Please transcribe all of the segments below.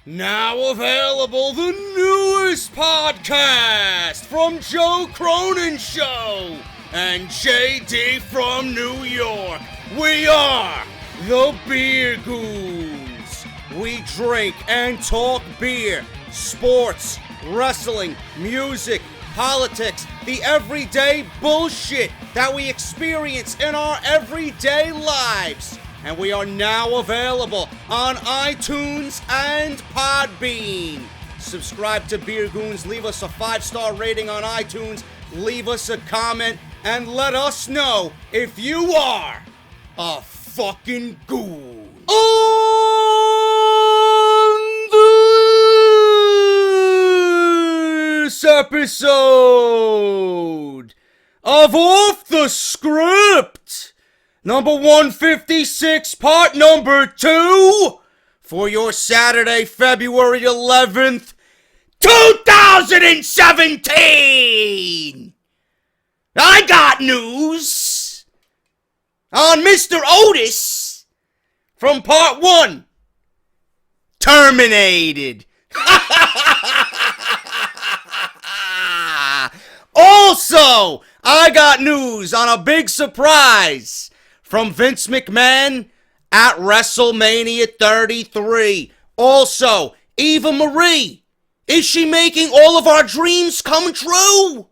Now available, the newest podcast from Joe Cronin Show and JD from New York. We are the Beer Goons. We drink and talk beer, sports, wrestling, music, politics, the everyday bullshit that we experience in our everyday lives. And we are now available on iTunes and Podbean. Subscribe to Beer Goons, leave us a 5-star rating on iTunes, leave us a comment, and let us know if you are a fucking goon. On this episode of Off the Script, number 156, part number 2, for your Saturday, February 11th, 2017! I got news on Mr. Otis from part 1. Terminated. Also, I got news on a big surprise from Vince McMahon at WrestleMania 33. Also, Eva Marie, is she making all of our dreams come true?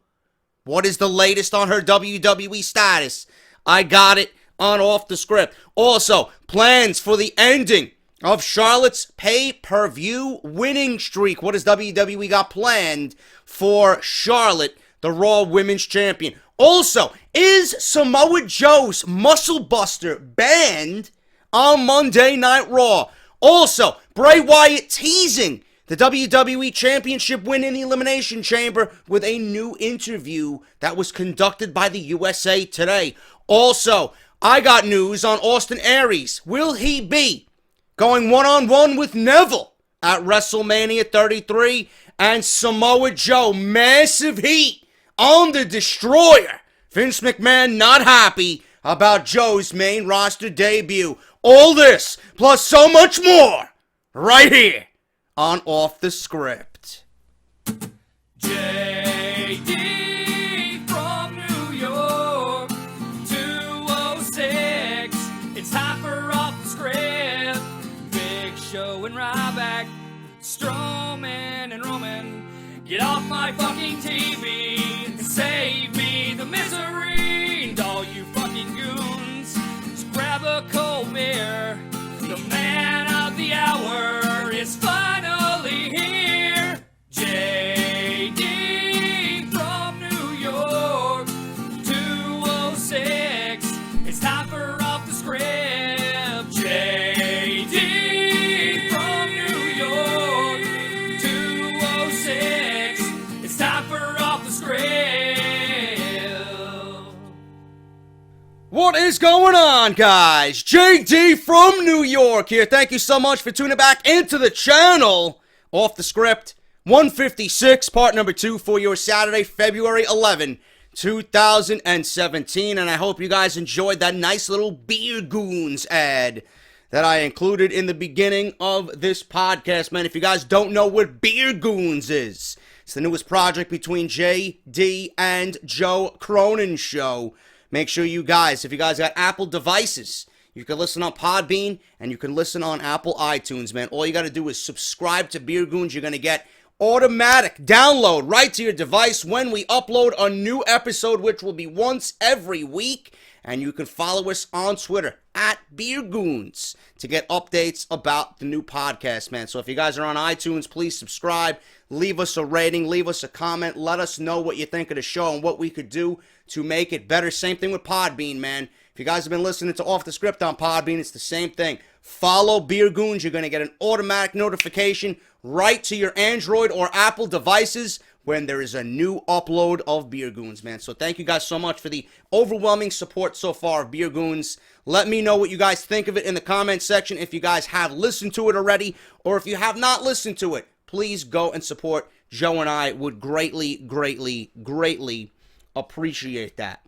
What is the latest on her WWE status? I got it on Off the Script. Also, plans for the ending of Charlotte's pay-per-view winning streak. What has WWE got planned for Charlotte, the Raw Women's Champion? Also, is Samoa Joe's Muscle Buster banned on Monday Night Raw? Also, Bray Wyatt teasing the WWE Championship win in the Elimination Chamber with a new interview that was conducted by the USA Today. Also, I got news on Austin Aries. Will he be going one-on-one with Neville at WrestleMania 33? And Samoa Joe, massive heat on the Destroyer. Vince McMahon not happy about Joe's main roster debut. All this, plus so much more, right here on Off the Script. JD from New York, 206. It's time for Off the Script. Big Show and Ryback, Strowman and Roman. Get off my fucking TV and save me the misery. And all you fucking goons, just grab a cold beer. The man of the hour is finally here. JD from New York, 206. It's time for Off the Script. JD from New York, 206. It's time for Off the Script. What is going on, guys? JD from New York here. Thank you so much for tuning back into the channel. Off the Script, 156, part number 2 for your Saturday, February 11, 2017. And I hope you guys enjoyed that nice little Beer Goons ad that I included in the beginning of this podcast. Man, if you guys don't know what Beer Goons is, it's the newest project between JD and Joe Cronin Show. Make sure you guys, if you guys got Apple devices, you can listen on Podbean and you can listen on Apple iTunes, man. All you got to do is subscribe to Beer Goons. You're going to get automatic download right to your device when we upload a new episode, which will be once every week. And you can follow us on Twitter at Beer Goons to get updates about the new podcast, man. So if you guys are on iTunes, please subscribe, leave us a rating, leave us a comment, let us know what you think of the show and what we could do to make it better. Same thing with Podbean, man. If you guys have been listening to Off the Script on Podbean, it's the same thing. Follow Beer Goons. You're going to get an automatic notification right to your Android or Apple devices when there is a new upload of Beer Goons, man. So thank you guys so much for the overwhelming support so far of Beer Goons. Let me know what you guys think of it in the comment section. If you guys have listened to it already, or if you have not listened to it, please go and support Joe and I. Would greatly, greatly, greatly appreciate that.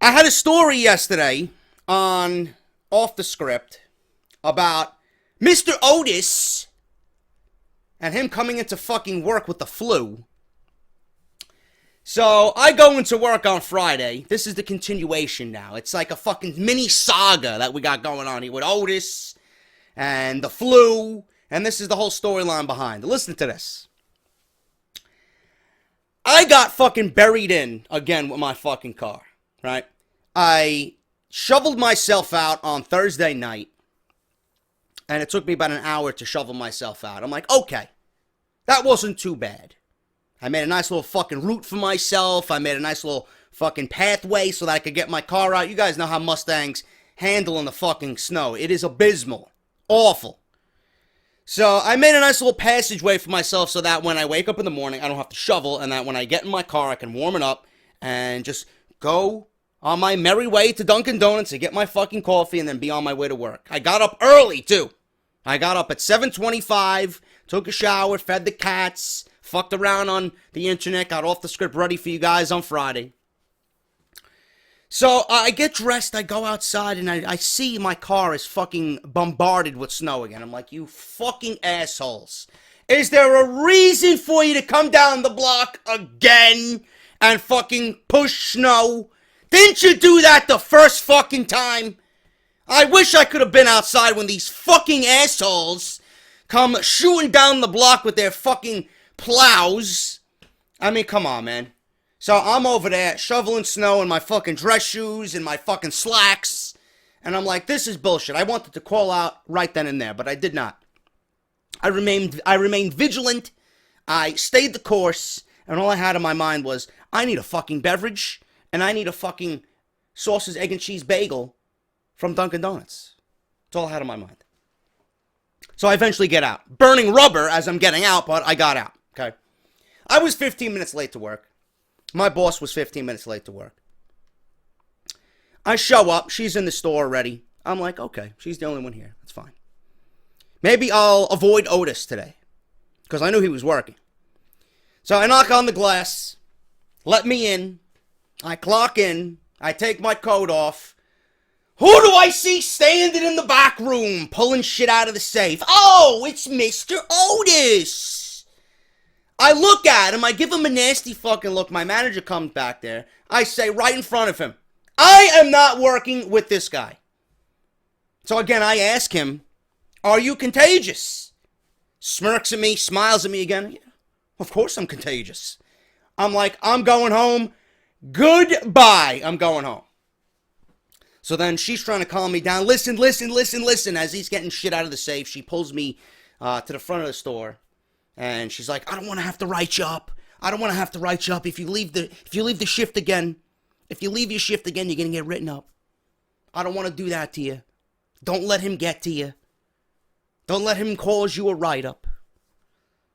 I had a story yesterday on Off the Script about Mr. Otis and him coming into fucking work with the flu. So I go into work on Friday. This is the continuation now. It's like a fucking mini saga that we got going on here with Otis and the flu. And this is the whole storyline behind it. Listen to this. I got fucking buried in again with my fucking car, right? I shoveled myself out on Thursday night. And it took me about an hour to shovel myself out. I'm like, okay, that wasn't too bad. I made a nice little fucking route for myself. I made a nice little fucking pathway so that I could get my car out. You guys know how Mustangs handle in the fucking snow. It is abysmal. Awful. So I made a nice little passageway for myself so that when I wake up in the morning, I don't have to shovel. And that when I get in my car, I can warm it up and just go on my merry way to Dunkin' Donuts to get my fucking coffee and then be on my way to work. I got up early, too. I got up at 7:25, took a shower, fed the cats, fucked around on the internet, got off the script ready for you guys on Friday. So I get dressed, I go outside, and I see my car is fucking bombarded with snow again. I'm like, you fucking assholes. Is there a reason for you to come down the block again and fucking push snow? Didn't you do that the first fucking time? I wish I could have been outside when these fucking assholes come shooting down the block with their fucking plows. I mean, come on, man. So I'm over there shoveling snow in my fucking dress shoes and my fucking slacks. And I'm like, this is bullshit. I wanted to call out right then and there, but I did not. I remained vigilant. I stayed the course. And all I had in my mind was, I need a fucking beverage. And I need a fucking sausage, egg, and cheese bagel from Dunkin' Donuts. That's all I had in my mind. So I eventually get out. Burning rubber as I'm getting out, but I got out. Okay. I was 15 minutes late to work. My boss was 15 minutes late to work. I show up. She's in the store already. I'm like, okay, she's the only one here. That's fine. Maybe I'll avoid Otis today. Because I knew he was working. So I knock on the glass. Let me in. I clock in. I take my coat off. Who do I see standing in the back room, pulling shit out of the safe? Oh, it's Mr. Otis. I look at him. I give him a nasty fucking look. My manager comes back there. I say right in front of him, I am not working with this guy. So again, I ask him, are you contagious? Smirks at me, smiles at me again. Yeah, of course I'm contagious. I'm like, I'm going home. Goodbye. I'm going home. So then she's trying to calm me down. Listen. As he's getting shit out of the safe, she pulls me to the front of the store. And she's like, I don't want to have to write you up. I don't want to have to write you up. If you leave the shift again, if you leave your shift again, you're going to get written up. I don't want to do that to you. Don't let him get to you. Don't let him cause you a write-up.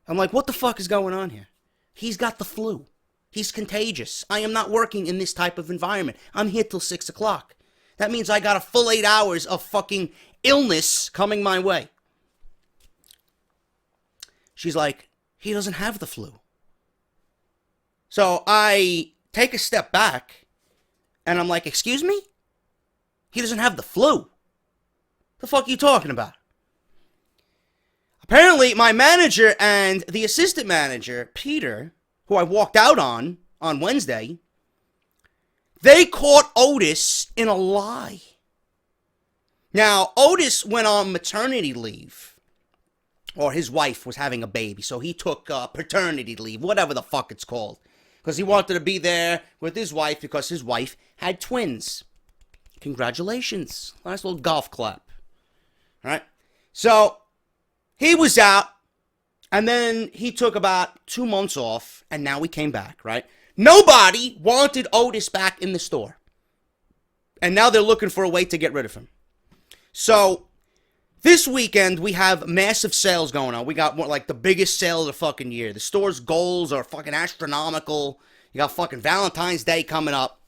I'm like, what the fuck is going on here? He's got the flu. He's contagious. I am not working in this type of environment. I'm here till 6 o'clock. That means I got a full 8 hours of fucking illness coming my way. She's like, he doesn't have the flu. So I take a step back, and I'm like, excuse me? He doesn't have the flu. The fuck are you talking about? Apparently, my manager and the assistant manager, Peter, who I walked out on Wednesday, they caught Otis in a lie. Now, Otis went on maternity leave. Or his wife was having a baby, so he took paternity leave, whatever the fuck it's called. Because he wanted to be there with his wife because his wife had twins. Congratulations. Nice little golf clap. All right? So, he was out, and then he took about 2 months off, and now he came back, right? Nobody wanted Otis back in the store. And now they're looking for a way to get rid of him. So, this weekend, we have massive sales going on. We got like the biggest sale of the fucking year. The store's goals are fucking astronomical. You got fucking Valentine's Day coming up.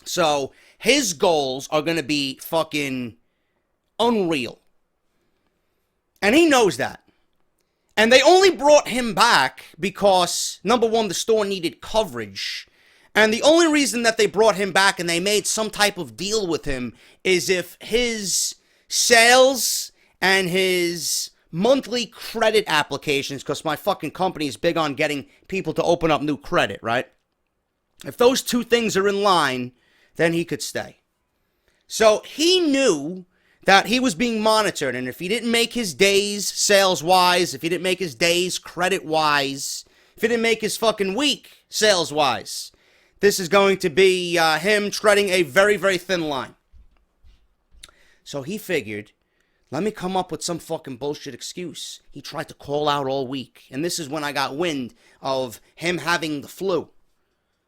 So, his goals are going to be fucking unreal. And he knows that. And they only brought him back because, number one, the store needed coverage. And the only reason that they brought him back and they made some type of deal with him is if his sales and his monthly credit applications, because my fucking company is big on getting people to open up new credit, right? If those two things are in line, then he could stay. So he knew that he was being monitored, and if he didn't make his days sales-wise, if he didn't make his days credit-wise, if he didn't make his fucking week sales-wise, this is going to be him treading a very, very thin line. So he figured, let me come up with some fucking bullshit excuse. He tried to call out all week, and this is when I got wind of him having the flu.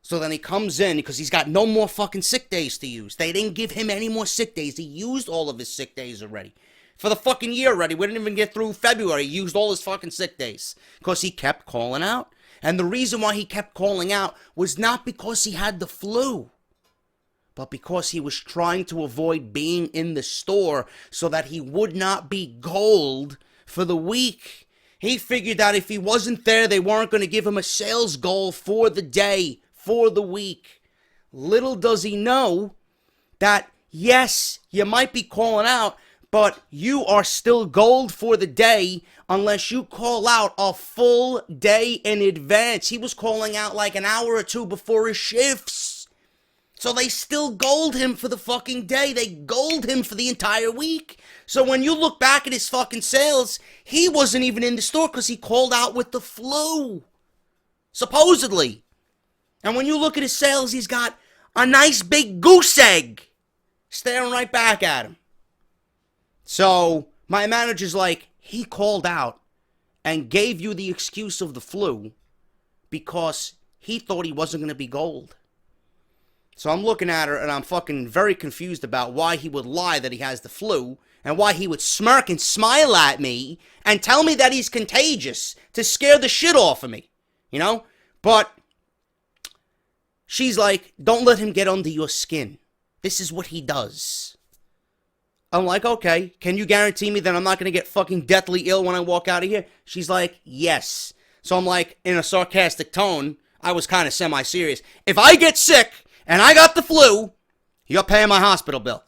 So then he comes in because he's got no more fucking sick days to use. They didn't give him any more sick days. He used all of his sick days already. For the fucking year already. We didn't even get through February. He used all his fucking sick days. Because he kept calling out. And the reason why he kept calling out was not because he had the flu, but because he was trying to avoid being in the store so that he would not be gold for the week. He figured that if he wasn't there, they weren't going to give him a sales goal for the day, for the week. Little does he know that, yes, you might be calling out, but you are still gold for the day unless you call out a full day in advance. He was calling out like an hour or two before his shifts. So they still gold him for the fucking day. They gold him for the entire week. So when you look back at his fucking sales, he wasn't even in the store because he called out with the flu. Supposedly. And when you look at his sales, he's got a nice big goose egg staring right back at him. So my manager's like, he called out and gave you the excuse of the flu because he thought he wasn't going to be gold. So I'm looking at her and I'm fucking very confused about why he would lie that he has the flu and why he would smirk and smile at me and tell me that he's contagious to scare the shit off of me, you know? But she's like, don't let him get under your skin. This is what he does. I'm like, okay, can you guarantee me that I'm not going to get fucking deathly ill when I walk out of here? She's like, yes. So I'm like, in a sarcastic tone, I was kind of semi-serious. If I get sick and I got the flu, you're paying my hospital bill.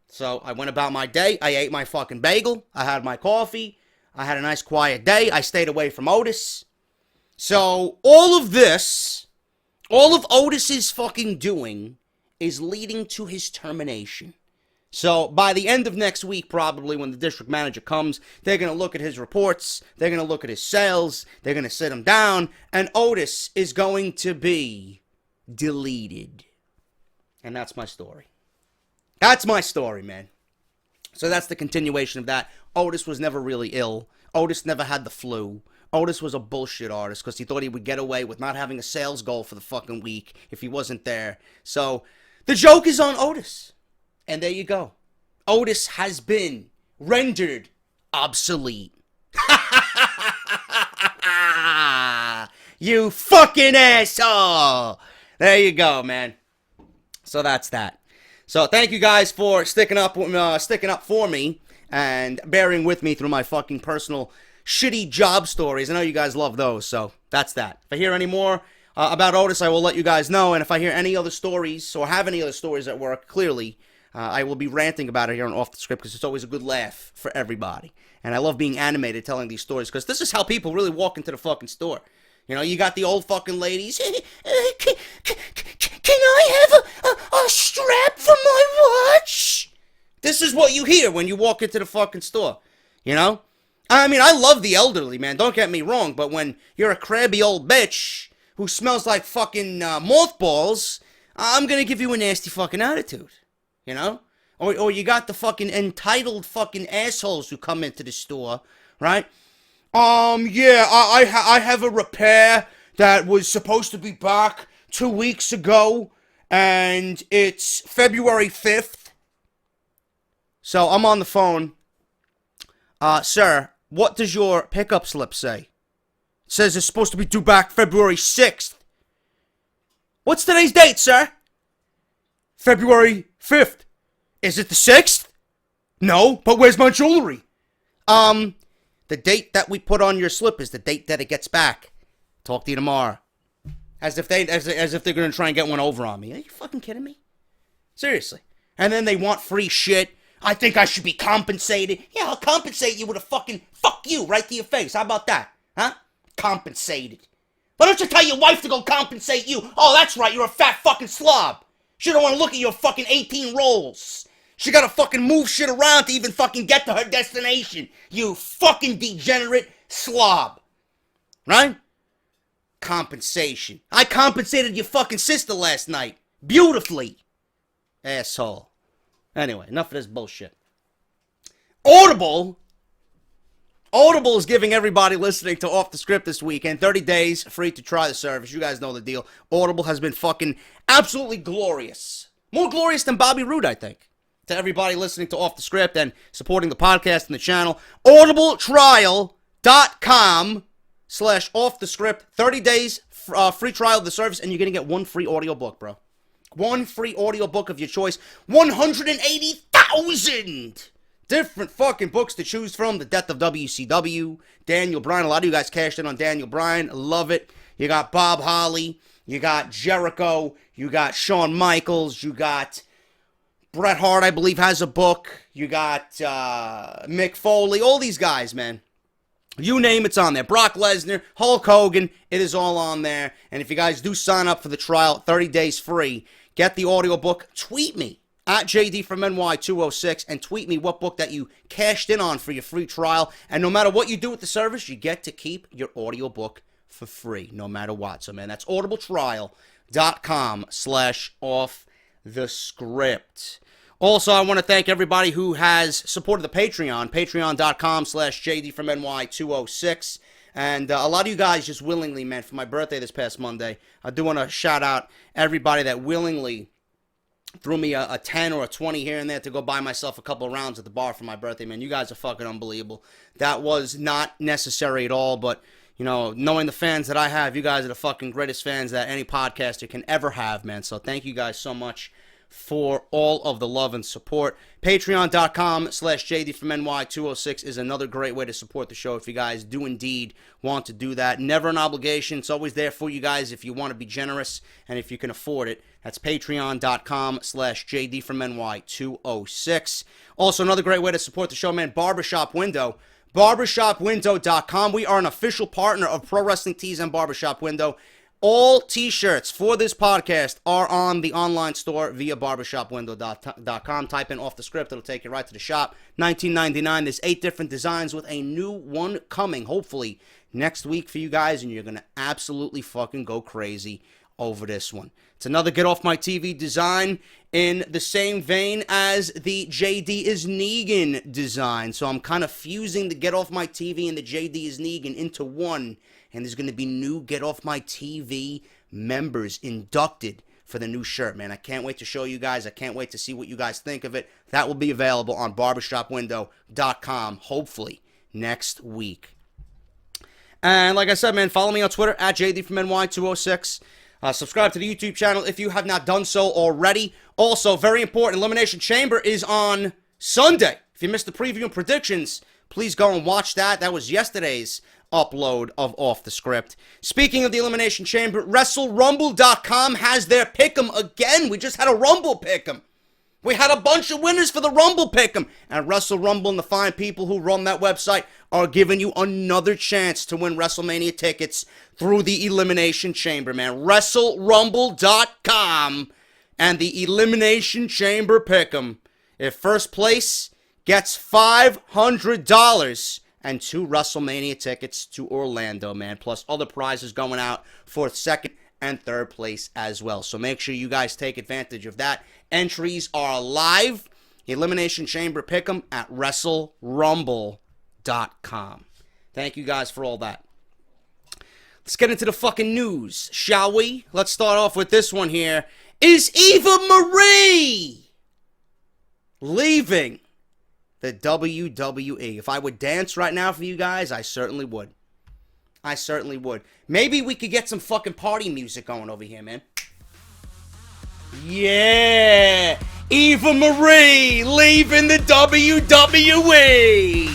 So I went about my day. I ate my fucking bagel. I had my coffee. I had a nice quiet day. I stayed away from Otis. So all of this, all of Otis's fucking doing is leading to his termination. So by the end of next week, probably when the district manager comes, they're going to look at his reports, they're going to look at his sales, they're going to sit him down, and Otis is going to be deleted. And that's my story. That's my story, man. So that's the continuation of that. Otis was never really ill. Otis never had the flu. Otis was a bullshit artist because he thought he would get away with not having a sales goal for the fucking week if he wasn't there. So the joke is on Otis. And there you go. Otis has been rendered obsolete. You fucking asshole. There you go, man. So that's that. So thank you guys for sticking up for me and bearing with me through my fucking personal shitty job stories. I know you guys love those, so that's that. If I hear any more about Otis, I will let you guys know. And if I hear any other stories or have any other stories at work, clearly, I will be ranting about it here on Off the Script because it's always a good laugh for everybody. And I love being animated telling these stories because this is how people really walk into the fucking store. You know, you got the old fucking ladies. Can I have a strap for my watch? This is what you hear when you walk into the fucking store. You know? I mean, I love the elderly, man. Don't get me wrong. But when you're a crabby old bitch who smells like fucking mothballs, I'm going to give you a nasty fucking attitude. You know? Or you got the fucking entitled fucking assholes who come into the store, right? Yeah, I have a repair that was supposed to be back 2 weeks ago, and it's February 5th. So I'm on the phone. Sir, what does your pickup slip say? It says it's supposed to be due back February 6th. What's today's date, sir? February 5th. Is it the 6th? No, but where's my jewelry? The date that we put on your slip is the date that it gets back. Talk to you tomorrow. As if they're gonna try and get one over on me. Are you fucking kidding me? Seriously. And then they want free shit. I think I should be compensated. Yeah, I'll compensate you with a fucking fuck you right to your face. How about that? Huh? Compensated. Why don't you tell your wife to go compensate you? Oh, that's right, you're a fat fucking slob. She don't want to look at your fucking 18 rolls. She gotta fucking move shit around to even fucking get to her destination. You fucking degenerate slob. Right? Compensation. I compensated your fucking sister last night. Beautifully. Asshole. Anyway, enough of this bullshit. Audible is giving everybody listening to Off the Script this weekend 30 days free to try the service. You guys know the deal. Audible has been fucking absolutely glorious. More glorious than Bobby Roode, I think. To everybody listening to Off the Script and supporting the podcast and the channel. audibletrial.com/offthescript. 30 days free trial of the service, and you're going to get one free audiobook, bro. One free audiobook of your choice. 180,000 different fucking books to choose from. The Death of WCW. Daniel Bryan. A lot of you guys cashed in on Daniel Bryan. Love it. You got Bob Holly. You got Jericho. You got Shawn Michaels. You got Bret Hart, I believe, has a book. You got Mick Foley. All these guys, man. You name it's on there. Brock Lesnar, Hulk Hogan. It is all on there. And if you guys do sign up for the trial, 30 days free, get the audiobook. Tweet me at JD from NY206 and tweet me what book that you cashed in on for your free trial. And no matter what you do with the service, you get to keep your audiobook for free, no matter what. So, man, that's audibletrial.com/offthescript. Also, I want to thank everybody who has supported the Patreon, patreon.com/JD from NY206. And a lot of you guys just willingly, man, for my birthday this past Monday, I do want to shout out everybody that willingly threw me a 10 or a 20 here and there to go buy myself a couple of rounds at the bar for my birthday, man. You guys are fucking unbelievable. That was not necessary at all, but, you know, knowing the fans that I have, you guys are the fucking greatest fans that any podcaster can ever have, man. So thank you guys so much for all of the love and support. Patreon.com/JD from NY206 is another great way to support the show if you guys do indeed want to do that. Never an obligation. It's always there for you guys if you want to be generous and if you can afford it. That's patreon.com/JD from NY206. Also, another great way to support the show, man, Barbershop Window. Barbershopwindow.com. We are an official partner of Pro Wrestling Tees and Barbershop Window. All t-shirts for this podcast are on the online store via barbershopwindow.com. Type in Off the Script. It'll take you right to the shop. $19.99. There's 8 different designs with a new one coming, hopefully, next week for you guys, and you're going to absolutely fucking go crazy over this one. It's another Get Off My TV design in the same vein as the JD is Negan design. So I'm kind of fusing the Get Off My TV and the JD is Negan into one. And there's going to be new Get Off My TV members inducted for the new shirt, man. I can't wait to show you guys. I can't wait to see what you guys think of it. That will be available on barbershopwindow.com, hopefully, next week. And like I said, man, follow me on Twitter at JD from NY206. Subscribe to the YouTube channel if you have not done so already. Also, very important, Elimination Chamber is on Sunday. If you missed the preview and predictions, please go and watch that. That was yesterday's upload of Off the Script. Speaking of the Elimination Chamber, WrestleRumble.com has their pick'em again. We just had a Rumble pick'em. We had a bunch of winners for the Rumble pick'em. And WrestleRumble and the fine people who run that website are giving you another chance to win WrestleMania tickets through the Elimination Chamber, man. WrestleRumble.com and the Elimination Chamber pick'em. If first place gets $500 and 2 WrestleMania tickets to Orlando, man. Plus other prizes going out for second and third place as well. So make sure you guys take advantage of that. Entries are live. Elimination Chamber Pick'em at WrestleRumble.com. Thank you guys for all that. Let's get into the fucking news, shall we? Let's start off with this one here. Is Eva Marie leaving the WWE? If I would dance right now for you guys, I certainly would. I certainly would. Maybe we could get some fucking party music going over here, man. Yeah! Eva Marie leaving the WWE!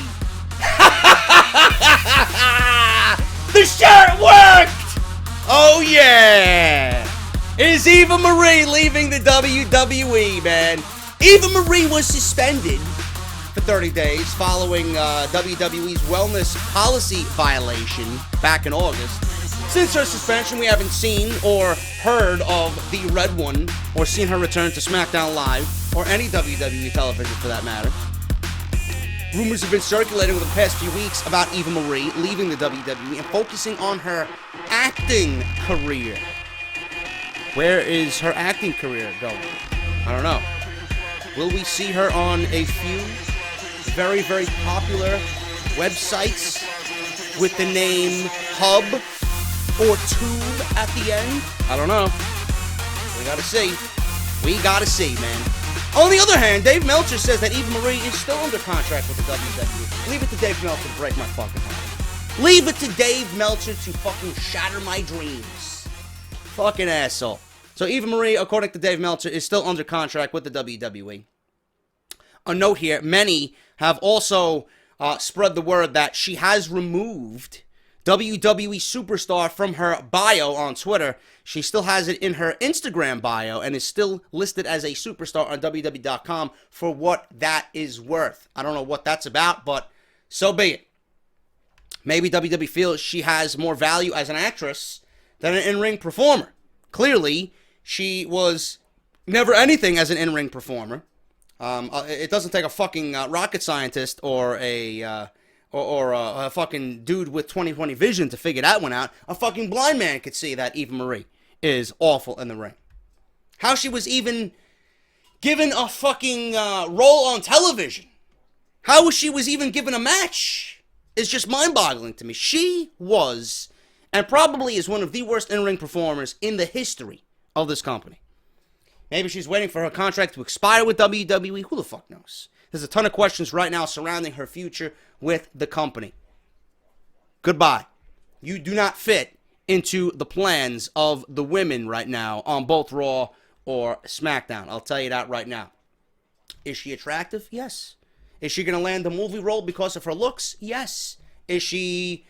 The shirt worked! Oh yeah! Is Eva Marie leaving the WWE, man? Eva Marie was suspended for 30 days following WWE's wellness policy violation back in August. Since her suspension, we haven't seen or heard of the Red One or seen her return to SmackDown Live or any WWE television for that matter. Rumors have been circulating over the past few weeks about Eva Marie leaving the WWE and focusing on her acting career. Where is her acting career going? I don't know. Will we see her on a few very, very popular websites with the name Hub or Tube at the end? I don't know. We gotta see. We gotta see, man. On the other hand, Dave Meltzer says that Eva Marie is still under contract with the WWE. Leave it to Dave Meltzer to break my fucking heart. Leave it to Dave Meltzer to fucking shatter my dreams. Fucking asshole. So Eva Marie, according to Dave Meltzer, is still under contract with the WWE. A note here, many have also spread the word that she has removed WWE Superstar from her bio on Twitter. She still has it in her Instagram bio and is still listed as a superstar on WWE.com for what that is worth. I don't know what that's about, but so be it. Maybe WWE feels she has more value as an actress than an in-ring performer. Clearly, she was never anything as an in-ring performer. It doesn't take a fucking rocket scientist or a fucking dude with 20/20 vision to figure that one out. A fucking blind man could see that Eva Marie is awful in the ring. How she was even given a fucking role on television, how she was even given a match, is just mind-boggling to me. She was, and probably is one of the worst in-ring performers in the history of this company. Maybe she's waiting for her contract to expire with WWE. Who the fuck knows? There's a ton of questions right now surrounding her future with the company. Goodbye. You do not fit into the plans of the women right now on both Raw or SmackDown. I'll tell you that right now. Is she attractive? Yes. Is she going to land a movie role because of her looks? Yes. Is she,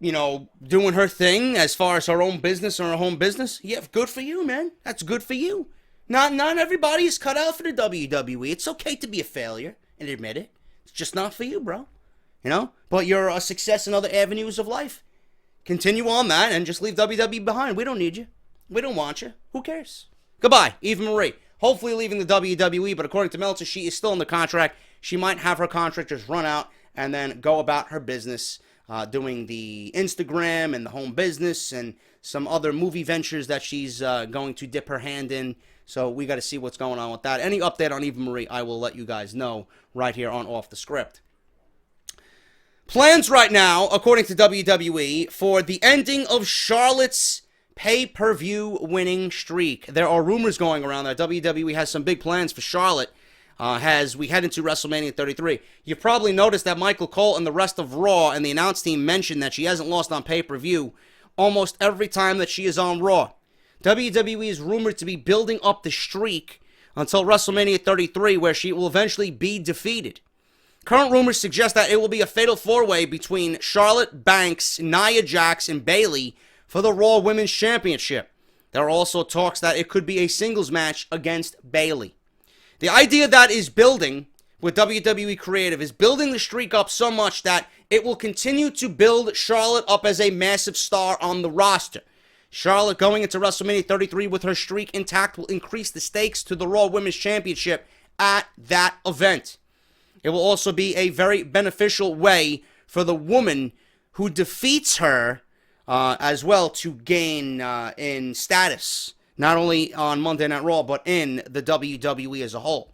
doing her thing as far as her own business or her home business? Yeah, good for you, man. That's good for you. Not everybody is cut out for the WWE. It's okay to be a failure and admit it. It's just not for you, bro. But you're a success in other avenues of life. Continue on that and just leave WWE behind. We don't need you. We don't want you. Who cares? Goodbye, Eva Marie. Hopefully leaving the WWE, but according to Meltzer, she is still under contract. She might have her contract just run out and then go about her business, doing the Instagram and the home business and some other movie ventures that she's going to dip her hand in. So we got to see what's going on with that. Any update on Eva Marie, I will let you guys know right here on Off the Script. Plans right now, according to WWE, for the ending of Charlotte's pay-per-view winning streak. There are rumors going around that WWE has some big plans for Charlotte as we head into WrestleMania 33. You've probably noticed that Michael Cole and the rest of Raw and the announce team mentioned that she hasn't lost on pay-per-view almost every time that she is on Raw. WWE is rumored to be building up the streak until WrestleMania 33, where she will eventually be defeated. Current rumors suggest that it will be a fatal four-way between Charlotte, Banks, Nia Jax, and Bayley for the Raw Women's Championship. There are also talks that it could be a singles match against Bayley. The idea that is building with WWE Creative is building the streak up so much that it will continue to build Charlotte up as a massive star on the roster. Charlotte going into WrestleMania 33 with her streak intact will increase the stakes to the Raw Women's Championship at that event. It will also be a very beneficial way for the woman who defeats her as well to gain in status, not only on Monday Night Raw, but in the WWE as a whole.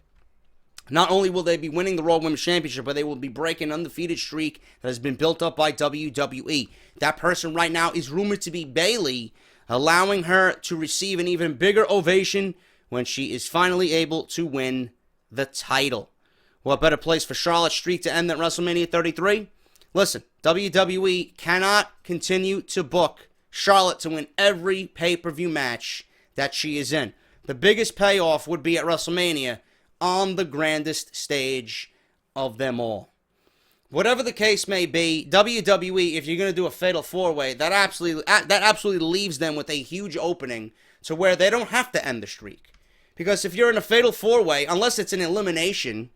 Not only will they be winning the Raw Women's Championship, but they will be breaking an undefeated streak that has been built up by WWE. That person right now is rumored to be Bayley, allowing her to receive an even bigger ovation when she is finally able to win the title. What better place for Charlotte's streak to end than WrestleMania 33? Listen, WWE cannot continue to book Charlotte to win every pay-per-view match that she is in. The biggest payoff would be at WrestleMania on the grandest stage of them all. Whatever the case may be, WWE, if you're going to do a fatal four-way, that absolutely leaves them with a huge opening to where they don't have to end the streak. Because if you're in a fatal four-way, unless it's an elimination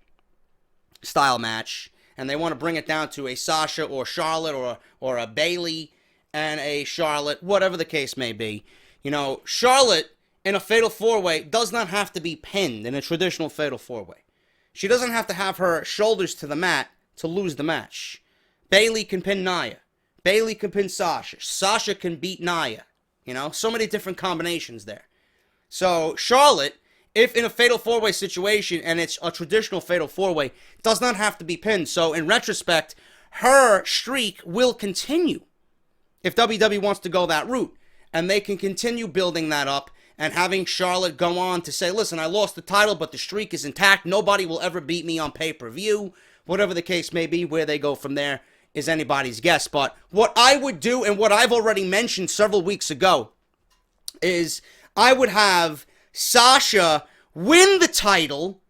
style match, and they want to bring it down to a Sasha or Charlotte or a Bayley and a Charlotte, whatever the case may be, you know, Charlotte in a fatal four-way does not have to be pinned in a traditional fatal four-way. She doesn't have to have her shoulders to the mat to lose the match. Bayley can pin Nia. Bayley can pin Sasha. Sasha can beat Nia. You know, so many different combinations there. So Charlotte, if in a fatal four-way situation, and it's a traditional fatal four-way, does not have to be pinned. So in retrospect, her streak will continue if WWE wants to go that route. And they can continue building that up and having Charlotte go on to say, listen, I lost the title, but the streak is intact. Nobody will ever beat me on pay-per-view. Whatever the case may be, where they go from there is anybody's guess. But what I would do, and what I've already mentioned several weeks ago, is I would have Sasha win the title,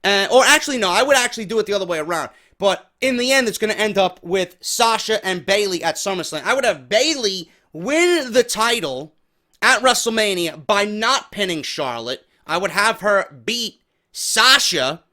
or actually, no, I would actually do it the other way around. But in the end, it's going to end up with Sasha and Bayley at SummerSlam. I would have Bayley win the title at WrestleMania by not pinning Charlotte. I would have her beat Sasha,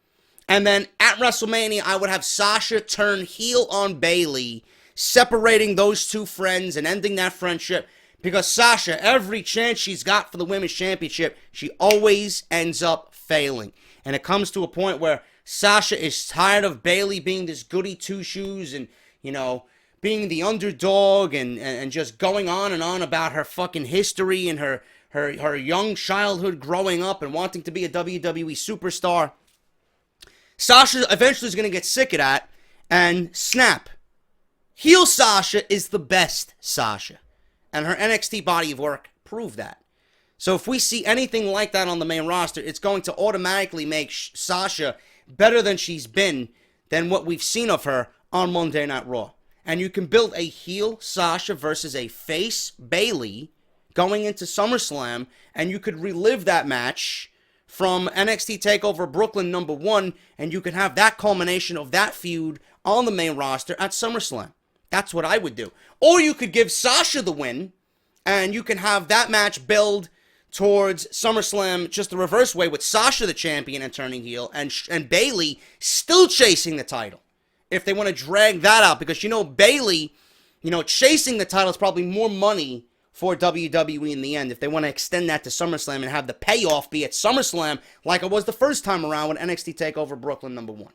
and then at WrestleMania, I would have Sasha turn heel on Bayley, separating those two friends and ending that friendship. Because Sasha, every chance she's got for the Women's Championship, she always ends up failing. And it comes to a point where Sasha is tired of Bayley being this goody two-shoes and, you know, being the underdog and just going on and on about her fucking history and her young childhood growing up and wanting to be a WWE superstar. Sasha eventually is going to get sick of that and snap. Heel Sasha is the best Sasha. And her NXT body of work proved that. So if we see anything like that on the main roster, it's going to automatically make Sasha better than she's been than what we've seen of her on Monday Night Raw. And you can build a heel Sasha versus a face Bayley going into SummerSlam, and you could relive that match from NXT TakeOver Brooklyn #1, and you could have that culmination of that feud on the main roster at SummerSlam. That's what I would do. Or you could give Sasha the win, and you can have that match build towards SummerSlam just the reverse way, with Sasha the champion and turning heel, and Bayley still chasing the title. If they want to drag that out, because, you know, Bayley, you know, chasing the title is probably more money for WWE in the end. If they want to extend that to SummerSlam and have the payoff be at SummerSlam like it was the first time around with NXT TakeOver Brooklyn #1.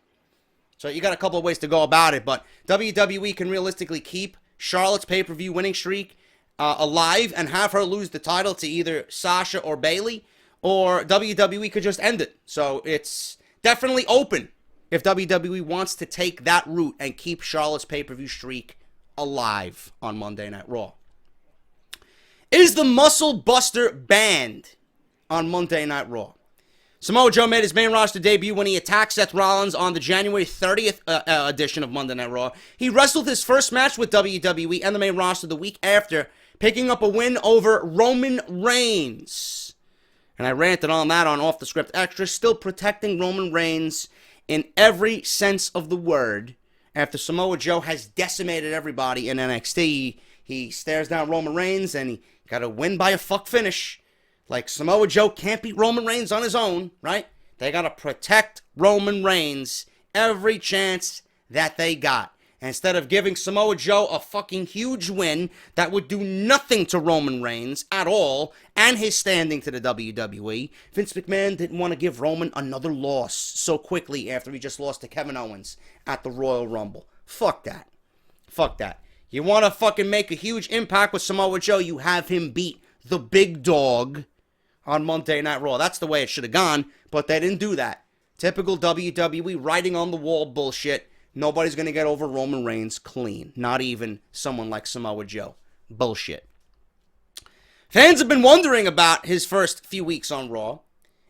So you got a couple of ways to go about it, but WWE can realistically keep Charlotte's pay-per-view winning streak alive and have her lose the title to either Sasha or Bayley, or WWE could just end it. So it's definitely open if WWE wants to take that route and keep Charlotte's pay-per-view streak alive on Monday Night Raw. Is the Muscle Buster banned on Monday Night Raw? Samoa Joe made his main roster debut when he attacked Seth Rollins on the January 30th edition of Monday Night Raw. He wrestled his first match with WWE and the main roster the week after, picking up a win over Roman Reigns. And I ranted on that on Off the Script Extra, still protecting Roman Reigns in every sense of the word. After Samoa Joe has decimated everybody in NXT, he stares down Roman Reigns and he got to win by a fuck finish. Like, Samoa Joe can't beat Roman Reigns on his own, right? They got to protect Roman Reigns every chance that they got. And instead of giving Samoa Joe a fucking huge win that would do nothing to Roman Reigns at all and his standing to the WWE, Vince McMahon didn't want to give Roman another loss so quickly after he just lost to Kevin Owens at the Royal Rumble. Fuck that. Fuck that. You want to fucking make a huge impact with Samoa Joe, you have him beat the big dog on Monday Night Raw. That's the way it should have gone, but they didn't do that. Typical WWE writing on the wall bullshit. Nobody's going to get over Roman Reigns clean. Not even someone like Samoa Joe. Bullshit. Fans have been wondering about his first few weeks on Raw.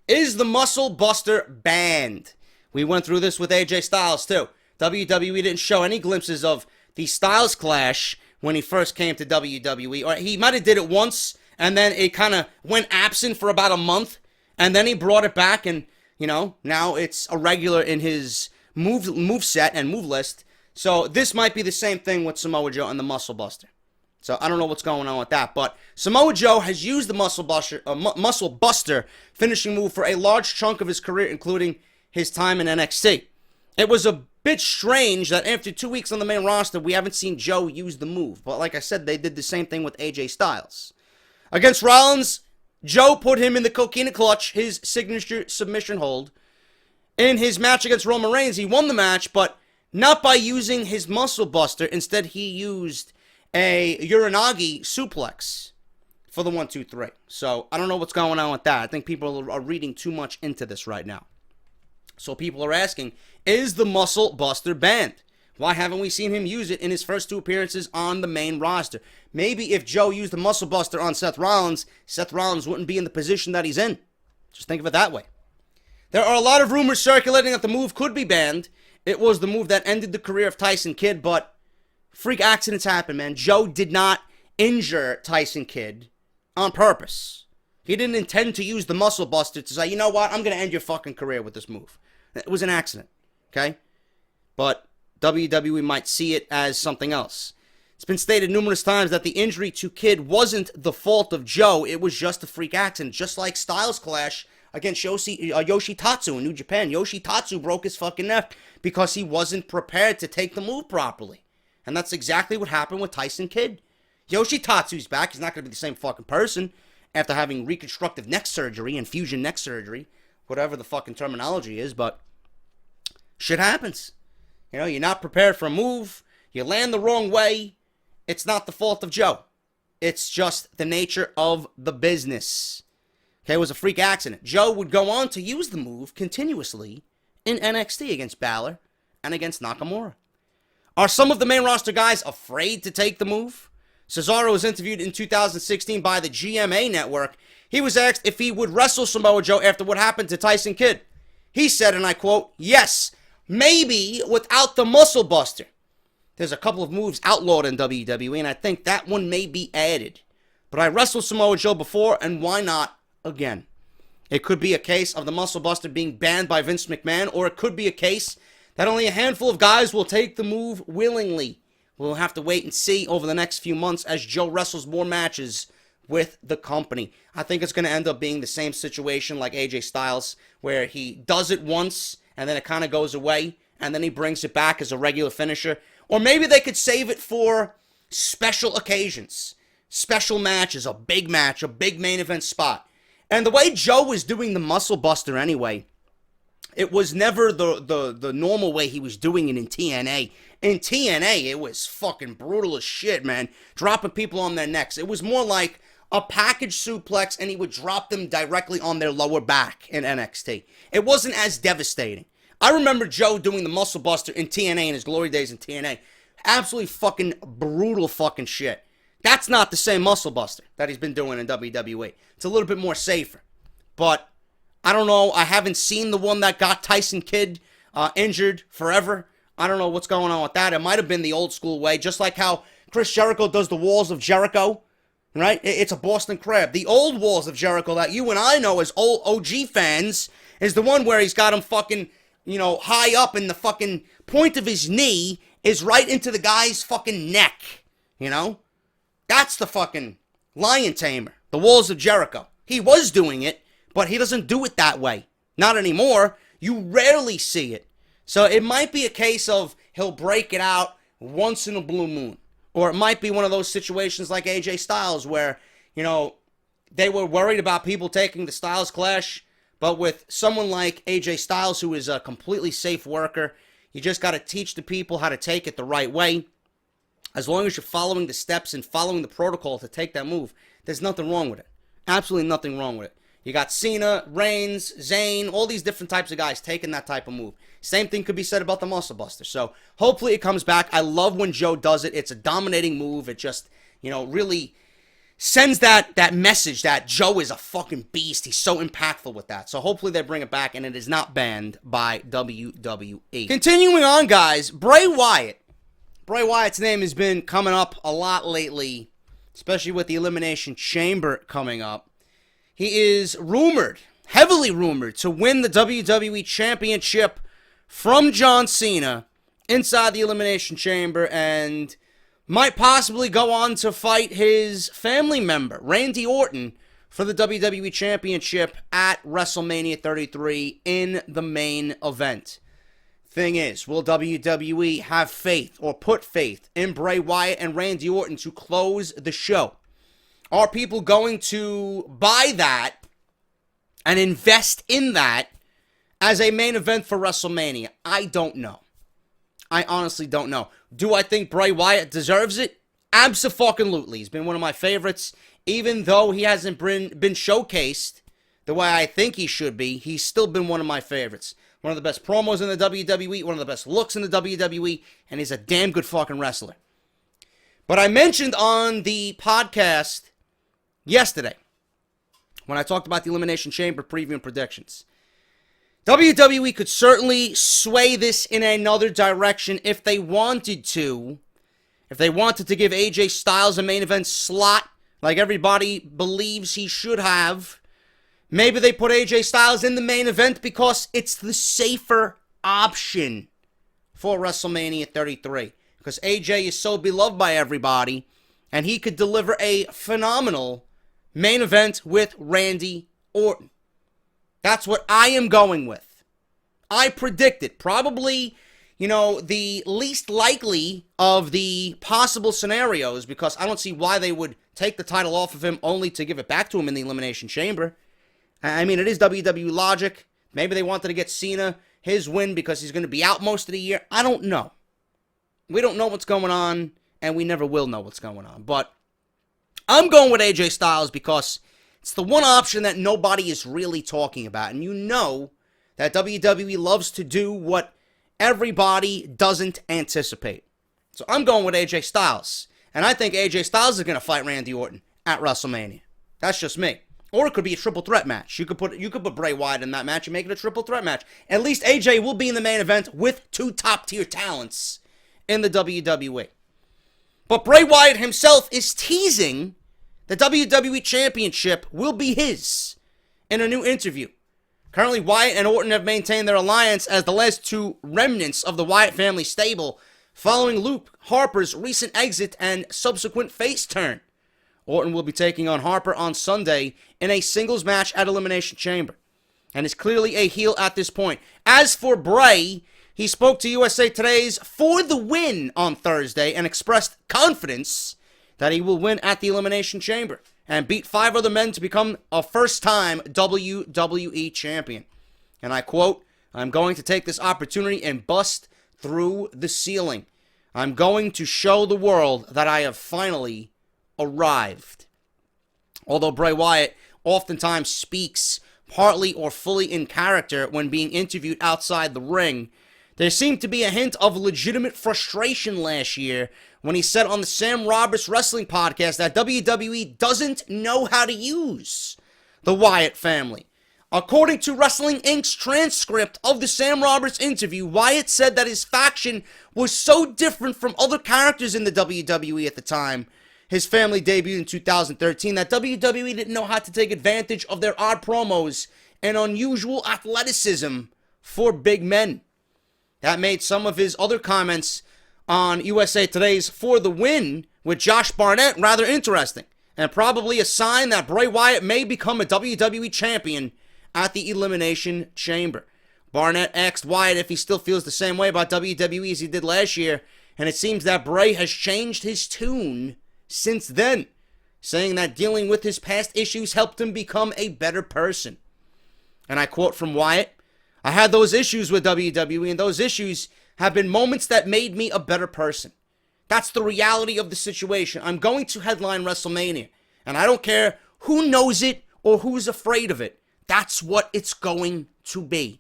Is the Muscle Buster banned? We went through this with AJ Styles too. WWE didn't show any glimpses of the Styles Clash when he first came to WWE. Or he might have did it once, and then it kind of went absent for about a month, and then he brought it back, and, you know, now it's a regular in his move set and move list. So this might be the same thing with Samoa Joe and the Muscle Buster. So I don't know what's going on with that. But Samoa Joe has used the Muscle Buster finishing move for a large chunk of his career, including his time in NXT. It was a bit strange that after 2 weeks on the main roster, we haven't seen Joe use the move. But like I said, they did the same thing with AJ Styles. Against Rollins, Joe put him in the Coquina Clutch, his signature submission hold. In his match against Roman Reigns, he won the match, but not by using his Muscle Buster. Instead, he used a Uranagi suplex for the 1, 2, 3. So I don't know what's going on with that. I think people are reading too much into this right now. So people are asking, is the Muscle Buster banned? Why haven't we seen him use it in his first 2 appearances on the main roster? Maybe if Joe used the Muscle Buster on Seth Rollins wouldn't be in the position that he's in. Just think of it that way. There are a lot of rumors circulating that the move could be banned. It was the move that ended the career of Tyson Kidd, but freak accidents happen, man. Joe did not injure Tyson Kidd on purpose. He didn't intend to use the Muscle Buster to say, you know what, I'm going to end your fucking career with this move. It was an accident, okay? But WWE might see it as something else. It's been stated numerous times that the injury to Kidd wasn't the fault of Joe. It was just a freak accident, just like Styles Clash against Yoshitatsu in New Japan. Yoshitatsu broke his fucking neck because he wasn't prepared to take the move properly. And that's exactly what happened with Tyson Kidd. Yoshitatsu's back. He's not going to be the same fucking person after having reconstructive neck surgery and fusion neck surgery, whatever the fucking terminology is, but shit happens. You know, you're not prepared for a move. You land the wrong way. It's not the fault of Joe. It's just the nature of the business. Okay, it was a freak accident. Joe would go on to use the move continuously in NXT against Balor and against Nakamura. Are some of the main roster guys afraid to take the move? Cesaro was interviewed in 2016 by the GMA network. He was asked if he would wrestle Samoa Joe after what happened to Tyson Kidd. He said, and I quote, "Yes, maybe without the Muscle Buster. There's a couple of moves outlawed in WWE, and I think that one may be added. But I wrestled Samoa Joe before, and why not again?" It could be a case of the Muscle Buster being banned by Vince McMahon, or it could be a case that only a handful of guys will take the move willingly. We'll have to wait and see over the next few months as Joe wrestles more matches with the company. I think it's going to end up being the same situation like AJ Styles, where he does it once, and then it kind of goes away, and then he brings it back as a regular finisher. Or maybe they could save it for special occasions, special matches, a big match, a big main event spot. And the way Joe was doing the Muscle Buster anyway, it was never the normal way he was doing it in TNA. In TNA, it was fucking brutal as shit, man. Dropping people on their necks. It was more like a package suplex, and he would drop them directly on their lower back in NXT. It wasn't as devastating. I remember Joe doing the Muscle Buster in TNA in his glory days in TNA. Absolutely fucking brutal fucking shit. That's not the same Muscle Buster that he's been doing in WWE. It's a little bit more safer. But I don't know. I haven't seen the one that got Tyson Kidd injured forever. I don't know what's going on with that. It might have been the old school way, just like how Chris Jericho does the Walls of Jericho, right? It's a Boston Crab. The old Walls of Jericho that you and I know as old OG fans is the one where he's got him fucking, you know, high up, and the fucking point of his knee is right into the guy's fucking neck, you know? That's the fucking Lion Tamer, the Walls of Jericho. He was doing it, but he doesn't do it that way. Not anymore. You rarely see it. So it might be a case of he'll break it out once in a blue moon. Or it might be one of those situations like AJ Styles where, you know, they were worried about people taking the Styles Clash. But with someone like AJ Styles, who is a completely safe worker, you just got to teach the people how to take it the right way. As long as you're following the steps and following the protocol to take that move, there's nothing wrong with it. Absolutely nothing wrong with it. You got Cena, Reigns, Zayn, all these different types of guys taking that type of move. Same thing could be said about the Muscle Buster. So hopefully it comes back. I love when Joe does it. It's a dominating move. It just, you know, really sends that message that Joe is a fucking beast. He's so impactful with that. So hopefully they bring it back and it is not banned by WWE. Continuing on, guys, Bray Wyatt. Bray Wyatt's name has been coming up a lot lately, especially with the Elimination Chamber coming up. He is rumored, heavily rumored, to win the WWE Championship from John Cena inside the Elimination Chamber, and might possibly go on to fight his family member, Randy Orton, for the WWE Championship at WrestleMania 33 in the main event. Thing is, will WWE have faith or put faith in Bray Wyatt and Randy Orton to close the show? Are people going to buy that and invest in that as a main event for WrestleMania? I don't know. I honestly don't know. Do I think Bray Wyatt deserves it? Abso-fucking-lutely. He's been one of my favorites. Even though he hasn't been showcased the way I think he should be, he's still been one of my favorites. One of the best promos in the WWE, one of the best looks in the WWE, and he's a damn good fucking wrestler. But I mentioned on the podcast yesterday, when I talked about the Elimination Chamber preview and predictions, WWE could certainly sway this in another direction if they wanted to. If they wanted to give AJ Styles a main event slot like everybody believes he should have, maybe they put AJ Styles in the main event because it's the safer option for WrestleMania 33. Because AJ is so beloved by everybody, and he could deliver a phenomenal main event with Randy Orton. That's what I am going with. I predicted probably, the least likely of the possible scenarios, because I don't see why they would take the title off of him only to give it back to him in the Elimination Chamber. I mean, it is WWE logic. Maybe they wanted to get Cena his win because he's going to be out most of the year. I don't know. We don't know what's going on, and we never will know what's going on. But I'm going with AJ Styles because it's the one option that nobody is really talking about. And you know that WWE loves to do what everybody doesn't anticipate. So I'm going with AJ Styles. And I think AJ Styles is going to fight Randy Orton at WrestleMania. That's just me. Or it could be a triple threat match. You could put Bray Wyatt in that match and make it a triple threat match. At least AJ will be in the main event with two top-tier talents in the WWE. But Bray Wyatt himself is teasing the WWE Championship will be his in a new interview. Currently, Wyatt and Orton have maintained their alliance as the last two remnants of the Wyatt family stable, following Luke Harper's recent exit and subsequent face turn. Orton will be taking on Harper on Sunday in a singles match at Elimination Chamber, and is clearly a heel at this point. As for Bray, he spoke to USA Today's For the Win on Thursday and expressed confidence that he will win at the Elimination Chamber and beat 5 other men to become a first-time WWE champion. And I quote, "I'm going to take this opportunity and bust through the ceiling. I'm going to show the world that I have finally arrived." Although Bray Wyatt oftentimes speaks partly or fully in character when being interviewed outside the ring, there seemed to be a hint of legitimate frustration last year when he said on the Sam Roberts Wrestling Podcast that WWE doesn't know how to use the Wyatt family. According to Wrestling Inc.'s transcript of the Sam Roberts interview, Wyatt said that his faction was so different from other characters in the WWE at the time his family debuted in 2013 that WWE didn't know how to take advantage of their odd promos and unusual athleticism for big men. That made some of his other comments on USA Today's For the Win with Josh Barnett rather interesting, and probably a sign that Bray Wyatt may become a WWE champion at the Elimination Chamber. Barnett asked Wyatt if he still feels the same way about WWE as he did last year, and it seems that Bray has changed his tune since then, saying that dealing with his past issues helped him become a better person. And I quote from Wyatt, "I had those issues with WWE, and those issues have been moments that made me a better person. That's the reality of the situation. I'm going to headline WrestleMania, and I don't care who knows it or who's afraid of it. That's what it's going to be."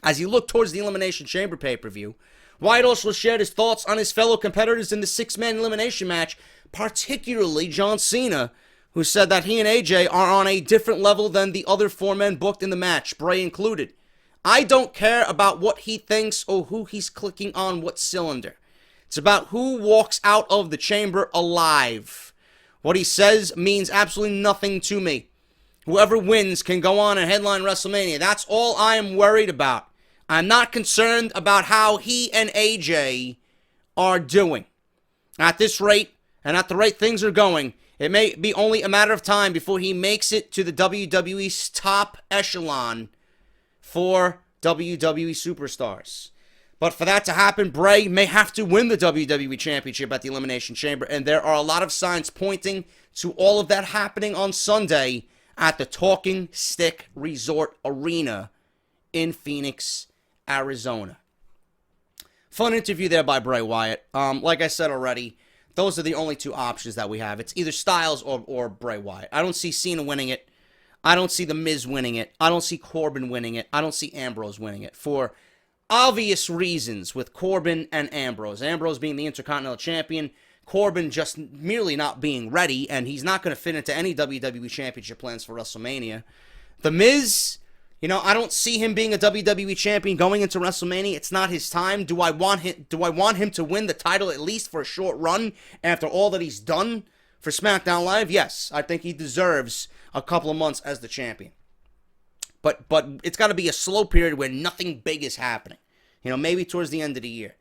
As he looked towards the Elimination Chamber pay-per-view, Wyatt also shared his thoughts on his fellow competitors in the 6-man elimination match, particularly John Cena, who said that he and AJ are on a different level than the other 4 men booked in the match, Bray included. "I don't care about what he thinks or who he's clicking on what cylinder. It's about who walks out of the chamber alive. What he says means absolutely nothing to me. Whoever wins can go on and headline WrestleMania. That's all I am worried about. I'm not concerned about how he and AJ are doing. At this rate, and at the rate things are going, it may be only a matter of time before he makes it to the WWE's top echelon for WWE superstars. But for that to happen, Bray may have to win the WWE Championship at the Elimination Chamber, and there are a lot of signs pointing to all of that happening on Sunday at the Talking Stick Resort Arena in Phoenix, Arizona. Fun interview there by Bray Wyatt. Like I said already, those are the only two options that we have. It's either Styles or Bray Wyatt. I don't see Cena winning it. I don't see The Miz winning it. I don't see Corbin winning it. I don't see Ambrose winning it for obvious reasons with Corbin and Ambrose. Ambrose being the Intercontinental Champion, Corbin just merely not being ready, and he's not going to fit into any WWE Championship plans for WrestleMania. The Miz, I don't see him being a WWE Champion going into WrestleMania. It's not his time. Do I want him to win the title at least for a short run after all that he's done for SmackDown Live? Yes, I think he deserves a couple of months as the champion. But it's got to be a slow period where nothing big is happening. Maybe towards the end of the year.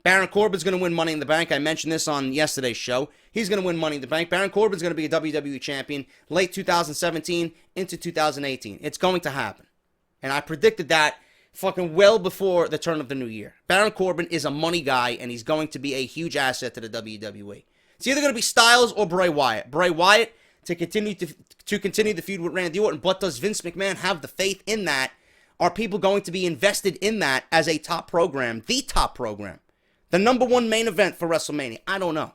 Baron Corbin's going to win Money in the Bank. I mentioned this on yesterday's show. He's going to win Money in the Bank. Baron Corbin's going to be a WWE champion late 2017 into 2018. It's going to happen. And I predicted that fucking well before the turn of the new year. Baron Corbin is a money guy, and he's going to be a huge asset to the WWE. It's either going to be Styles or Bray Wyatt. Bray Wyatt to continue the feud with Randy Orton. But does Vince McMahon have the faith in that? Are people going to be invested in that as a top program? The top program. The number one main event for WrestleMania? I don't know.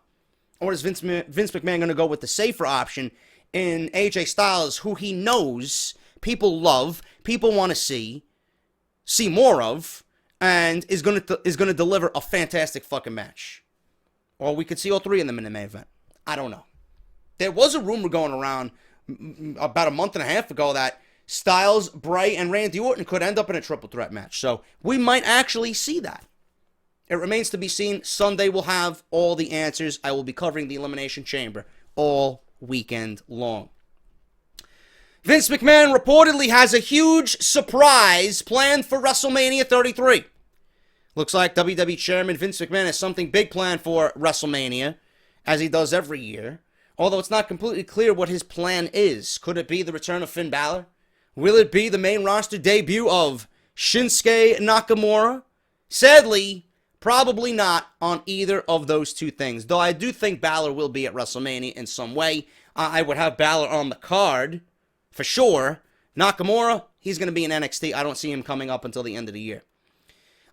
Or is Vince McMahon going to go with the safer option in AJ Styles, who he knows people love, people want to see more of, and is going to deliver a fantastic fucking match? Or we could see all three of them in the main event. I don't know. There was a rumor going around about a month and a half ago that Styles, Bray, and Randy Orton could end up in a triple threat match. So we might actually see that. It remains to be seen. Sunday will have all the answers. I will be covering the Elimination Chamber all weekend long. Vince McMahon reportedly has a huge surprise planned for WrestleMania 33. Looks like WWE Chairman Vince McMahon has something big planned for WrestleMania, as he does every year. Although it's not completely clear what his plan is. Could it be the return of Finn Balor? Will it be the main roster debut of Shinsuke Nakamura? Sadly, probably not on either of those two things. Though I do think Balor will be at WrestleMania in some way. I would have Balor on the card, for sure. Nakamura, he's going to be in NXT. I don't see him coming up until the end of the year.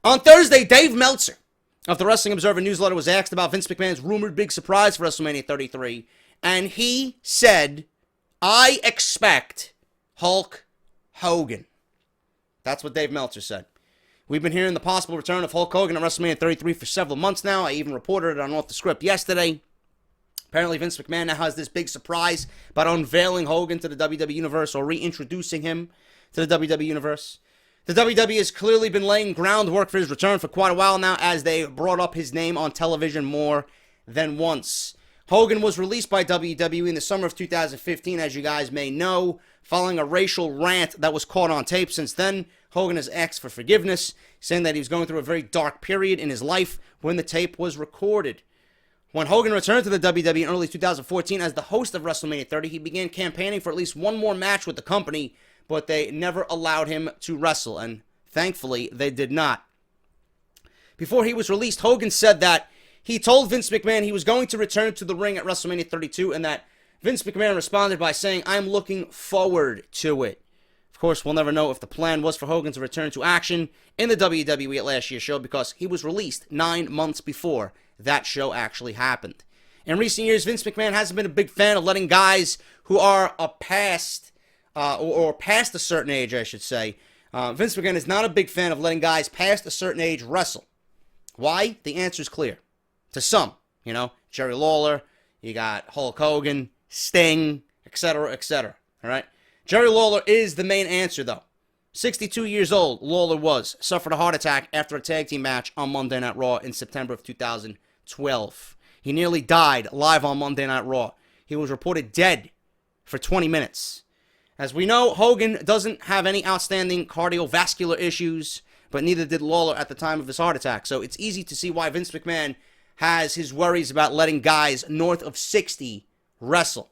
On Thursday, Dave Meltzer of the Wrestling Observer newsletter was asked about Vince McMahon's rumored big surprise for WrestleMania 33. And he said, I expect Hulk Hogan. That's what Dave Meltzer said. We've been hearing the possible return of Hulk Hogan at WrestleMania 33 for several months now. I even reported it on Off the Script yesterday. Apparently Vince McMahon now has this big surprise about unveiling Hogan to the WWE Universe or reintroducing him to the WWE Universe. The WWE has clearly been laying groundwork for his return for quite a while now, as they brought up his name on television more than once. Hogan was released by WWE in the summer of 2015, as you guys may know, following a racial rant that was caught on tape. Since then, Hogan has asked for forgiveness, saying that he was going through a very dark period in his life when the tape was recorded. When Hogan returned to the WWE in early 2014 as the host of WrestleMania 30, he began campaigning for at least one more match with the company, but they never allowed him to wrestle, and thankfully, they did not. Before he was released, Hogan said that he told Vince McMahon he was going to return to the ring at WrestleMania 32, and that Vince McMahon responded by saying, I'm looking forward to it. Of course, we'll never know if the plan was for Hogan to return to action in the WWE at last year's show, because he was released 9 months before that show actually happened. In recent years, Vince McMahon hasn't been a big fan of letting guys who are past a certain age, I should say. Vince McMahon is not a big fan of letting guys past a certain age wrestle. Why? The answer is clear. To some, Jerry Lawler, you got Hulk Hogan, Sting, etc., etc. All right? Jerry Lawler is the main answer, though. 62 years old, Lawler suffered a heart attack after a tag team match on Monday Night Raw in September of 2012. He nearly died live on Monday Night Raw. He was reported dead for 20 minutes. As we know, Hogan doesn't have any outstanding cardiovascular issues, but neither did Lawler at the time of his heart attack. So it's easy to see why Vince McMahon has his worries about letting guys north of 60 wrestle.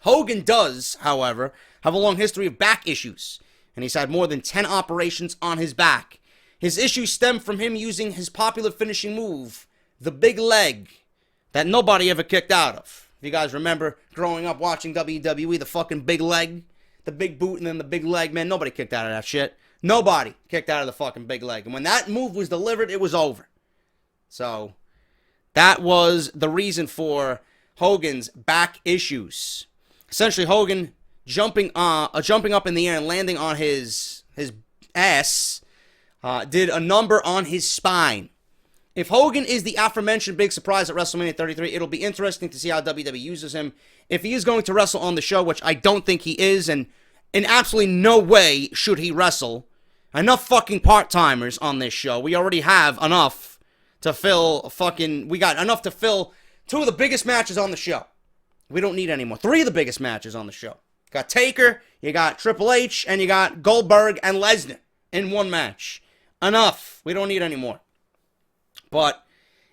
Hogan does, however, have a long history of back issues, and he's had more than 10 operations on his back. His issues stem from him using his popular finishing move, the big leg, that nobody ever kicked out of. If you guys remember growing up watching WWE, the fucking big leg, the big boot and then the big leg, man, nobody kicked out of that shit. Nobody kicked out of the fucking big leg. And when that move was delivered, it was over. So, that was the reason for Hogan's back issues. Essentially, Hogan jumping up in the air and landing on his ass did a number on his spine. If Hogan is the aforementioned big surprise at WrestleMania 33, it'll be interesting to see how WWE uses him. If he is going to wrestle on the show, which I don't think he is, and in absolutely no way should he wrestle, enough fucking part-timers on this show. We already have enough to fill we got enough to fill 2 of the biggest matches on the show. We don't need any more. 3 of the biggest matches on the show. You got Taker, you got Triple H, and you got Goldberg and Lesnar in one match. Enough. We don't need any more. But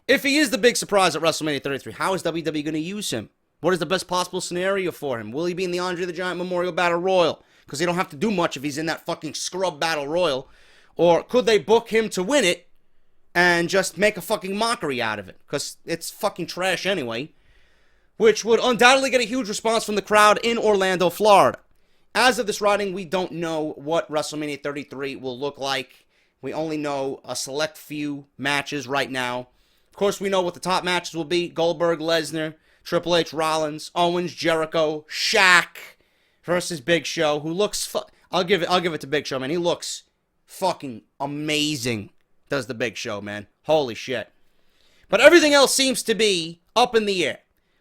if he is the big surprise at WrestleMania 33, how is WWE going to use him? What is the best possible scenario for him? Will he be in the Andre the Giant Memorial Battle Royal? Because they don't have to do much if he's in that fucking scrub Battle Royal. Or could they book him to win it and just make a fucking mockery out of it? Because it's fucking trash anyway. Which would undoubtedly get a huge response from the crowd in Orlando, Florida. As of this writing, we don't know what WrestleMania 33 will look like. We only know a select few matches right now. Of course, we know what the top matches will be. Goldberg, Lesnar, Triple H, Rollins, Owens, Jericho, Shaq versus Big Show, who looks... I'll give it to Big Show, man. He looks fucking amazing, does the Big Show, man. Holy shit. But everything else seems to be up in the air.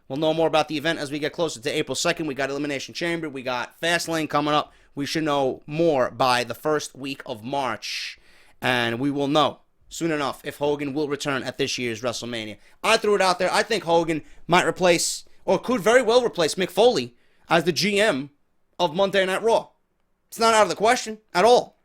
We'll know more about the event as we get closer to April 2nd. We got Elimination Chamber. We got Fastlane coming up. We should know more by the first week of March. And we will know soon enough if Hogan will return at this year's WrestleMania. I threw it out there. I think Hogan might replace, or could very well replace, Mick Foley as the GM of Monday Night Raw. It's not out of the question at all.